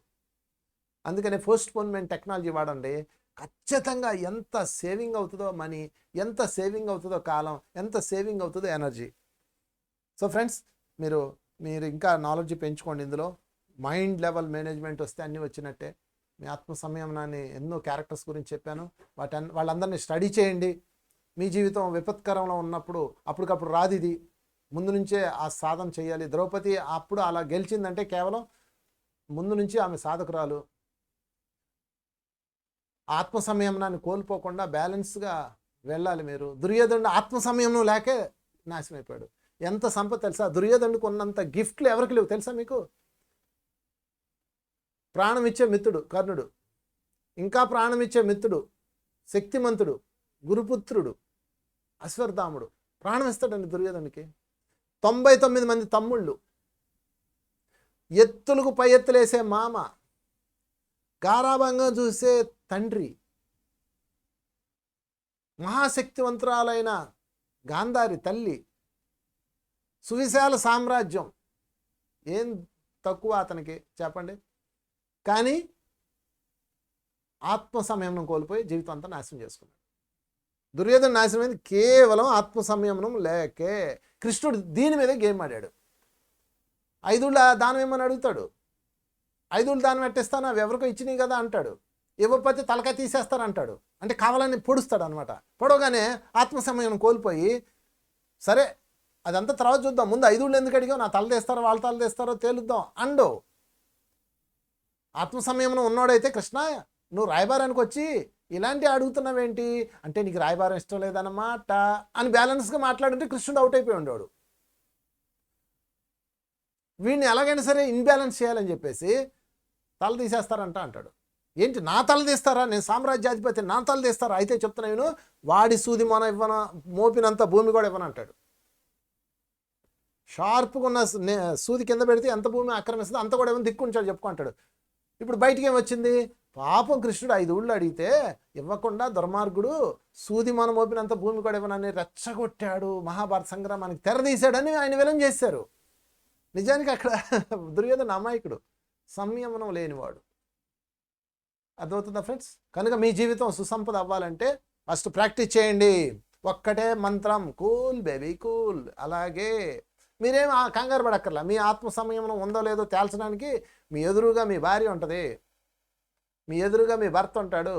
అందుకనే పోస్ట్పోన్మెంట్ టెక్నాలజీ వాడండి, ఖచ్చితంగా ఎంత సేవింగ్ అవుతుందో మనీ, ఎంత సేవింగ్ అవుతుందో కాలం, ఎంత సేవింగ్ అవుతుందో ఎనర్జీ. సో ఫ్రెండ్స్, మీరు ఇంకా నాలెడ్జ్ పెంచుకోండి. ఇందులో మైండ్ లెవెల్ మేనేజ్మెంట్ వస్తే అన్నీ వచ్చినట్టే. మీ ఆత్మ సంయమనాన్ని ఎన్నో క్యారెక్టర్స్ గురించి చెప్పాను, వాళ్ళందరినీ స్టడీ చేయండి. మీ జీవితం విపత్కరంలో ఉన్నప్పుడు అప్పటికప్పుడు రాదు, ఇది ముందు నుంచే ఆ సాధన చేయాలి. ద్రౌపది అప్పుడు అలా గెలిచిందంటే కేవలం ముందు నుంచి ఆమె సాధకురాలు. ఆత్మ సంయమనాన్ని కోల్పోకుండా బ్యాలెన్స్గా వెళ్ళాలి మీరు. దుర్యోధనుడు ఆత్మ సంయమనం లేకే నాశనం అయిపోయాడు. ఎంత సంపద తెలుసా? దుర్యోధనుడికి ఉన్నంత గిఫ్ట్లు ఎవరికి లేవు తెలుసా మీకు? ప్రాణం ఇచ్చే మిత్రుడు కర్ణుడు, ఇంకా ప్రాణం ఇచ్చే మిత్రుడు శక్తిమంతుడు గురుపుత్రుడు అశ్వత్థాముడు ప్రాణం ఇస్తాడండి దుర్యోధనుడికి. 99 మంది తమ్ముళ్ళు, ఎత్తులకు పై ఎత్తులేసే మామ, గారాభంగా చూసే తండ్రి, మహాశక్తివంతురాలైన గాంధారి తల్లి, సువిశాల సామ్రాజ్యం, ఏం తక్కువ అతనికి చెప్పండి? కానీ ఆత్మ సంయమనం కోల్పోయి జీవితం అంతా నాశనం చేసుకున్నాడు. దుర్యోధన నాశనమైంది కేవలం ఆత్మ సంయమనం లేకే. కృష్ణుడు దీని మీదే గేమ్ ఆడాడు. 5 దానం ఏమని అడుగుతాడు, 5 దానం ఎట్టేస్తాను, అవి ఎవరికో ఇచ్చినాయి కదా అంటాడు. ఇవ్వకపోతే తలకాయ తీసేస్తారంటాడు. అంటే కావాలని పొడుస్తాడు అనమాట. పొడవగానే ఆత్మ సంయమనం కోల్పోయి, సరే అదంతా తర్వాత చూద్దాం, ముందు 5 ఎందుకు అడిగావు, నా తల తీస్తారో వాళ్ళ తల తీస్తారో తేలుద్దాం అండో. ఆత్మ సంయమనం ఉన్నాడైతే, కృష్ణ నువ్వు రాయబారానికి వచ్చి ఇలాంటి అడుగుతున్నావేంటి అంటే, నీకు రాయబారం ఇష్టం లేదన్నమాట అని బ్యాలెన్స్గా మాట్లాడుంటే కృష్ణుడు అవుట్ అయిపోయి ఉండేవాడు. వీడిని ఎలాగైనా సరే ఇన్బ్యాలెన్స్ చేయాలని చెప్పేసి తల తీసేస్తారంట అంటాడు. ఏంటి నా తల తీస్తారా, నేను సామ్రాజ్యాధిపతి, నా తల తీస్తారా? అయితే చెప్తున్నా నేను, వాడి సూది మన ఇవ్వన, మోపినంత భూమి కూడా ఇవ్వనంటాడు. షార్ప్గా ఉన్న సూది కింద పెడితే ఎంత భూమి ఆక్రమిస్తుందో అంత కూడా ఏమైనా దిక్కుంటాడు చెప్పుకుంటాడు. ఇప్పుడు బయటికి ఏమొచ్చింది, పాపం కృష్ణుడు 5 అడిగితే ఇవ్వకుండా దుర్మార్గుడు సూది మన మోపినంత భూమి కూడా ఇవ్వనని రెచ్చగొట్టాడు, మహాభారత సంగ్రామానికి తెరదీశాడని ఆయన విలన్ చేశారు. నిజానికి అక్కడ దుర్యోధన అమాయకుడు, సంయమనం లేనివాడు. అర్థమవుతుందా ఫ్రెండ్స్? కనుక మీ జీవితం సుసంపద అవ్వాలంటే ఫస్ట్ ప్రాక్టీస్ చేయండి. ఒక్కటే మంత్రం, కూల్ బేబీ కూల్. అలాగే మీరేం కంగారు పడక్కర్లా. మీ ఆత్మ సంయమనం ఉందో లేదో తేల్చడానికి మీ ఎదురుగా మీ భార్య ఉంటుంది, మీ ఎదురుగా మీ భర్త ఉంటాడు,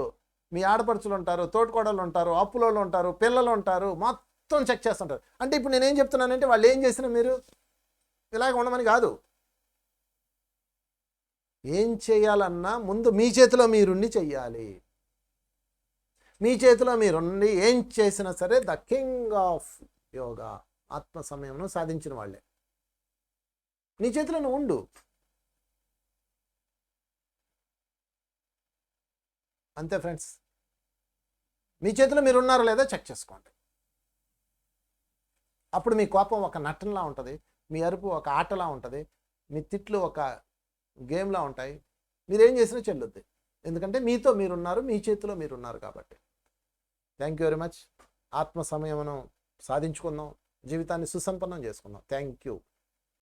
మీ ఆడపడుచులు ఉంటారు, తోటికోడళ్ళు ఉంటారు, అప్పులోళ్ళు ఉంటారు, పిల్లలు ఉంటారు, మొత్తం చెక్ చేస్తుంటారు. అంటే ఇప్పుడు నేనేం చెప్తున్నానంటే వాళ్ళు ఏం చేసినా మీరు ఇలాగ ఉండమని కాదు. ఏం చేయాలన్నా ముందు మీ చేతిలో మీరుండి చెయ్యాలి. మీ చేతిలో మీరుండి ఏం చేసినా సరే ద కింగ్ ఆఫ్ యోగా, ఆత్మ సంయమనం సాధించిన వాళ్ళే. నీ చేతిలో నువ్వు ఉండు. అంతే ఫ్రెండ్స్. మీ చేతిలో మీరు ఉన్నారో లేదో చెక్ చేసుకోండి. అప్పుడు మీ కోపం ఒక నటనలా ఉంటుంది, మీ అరుపు ఒక ఆటలా ఉంటుంది, మీ తిట్లు ఒక గేమ్లా ఉంటాయి. మీరేం చేసినా చెల్లుద్ది, ఎందుకంటే మీతో మీరున్నారు, మీ చేతిలో మీరున్నారు కాబట్టి. Thank you very much. ఆత్మ సంయమనం సాధించుకుందాం, జీవితాన్ని సుసంపన్నం చేసుకుందాం. Thank you.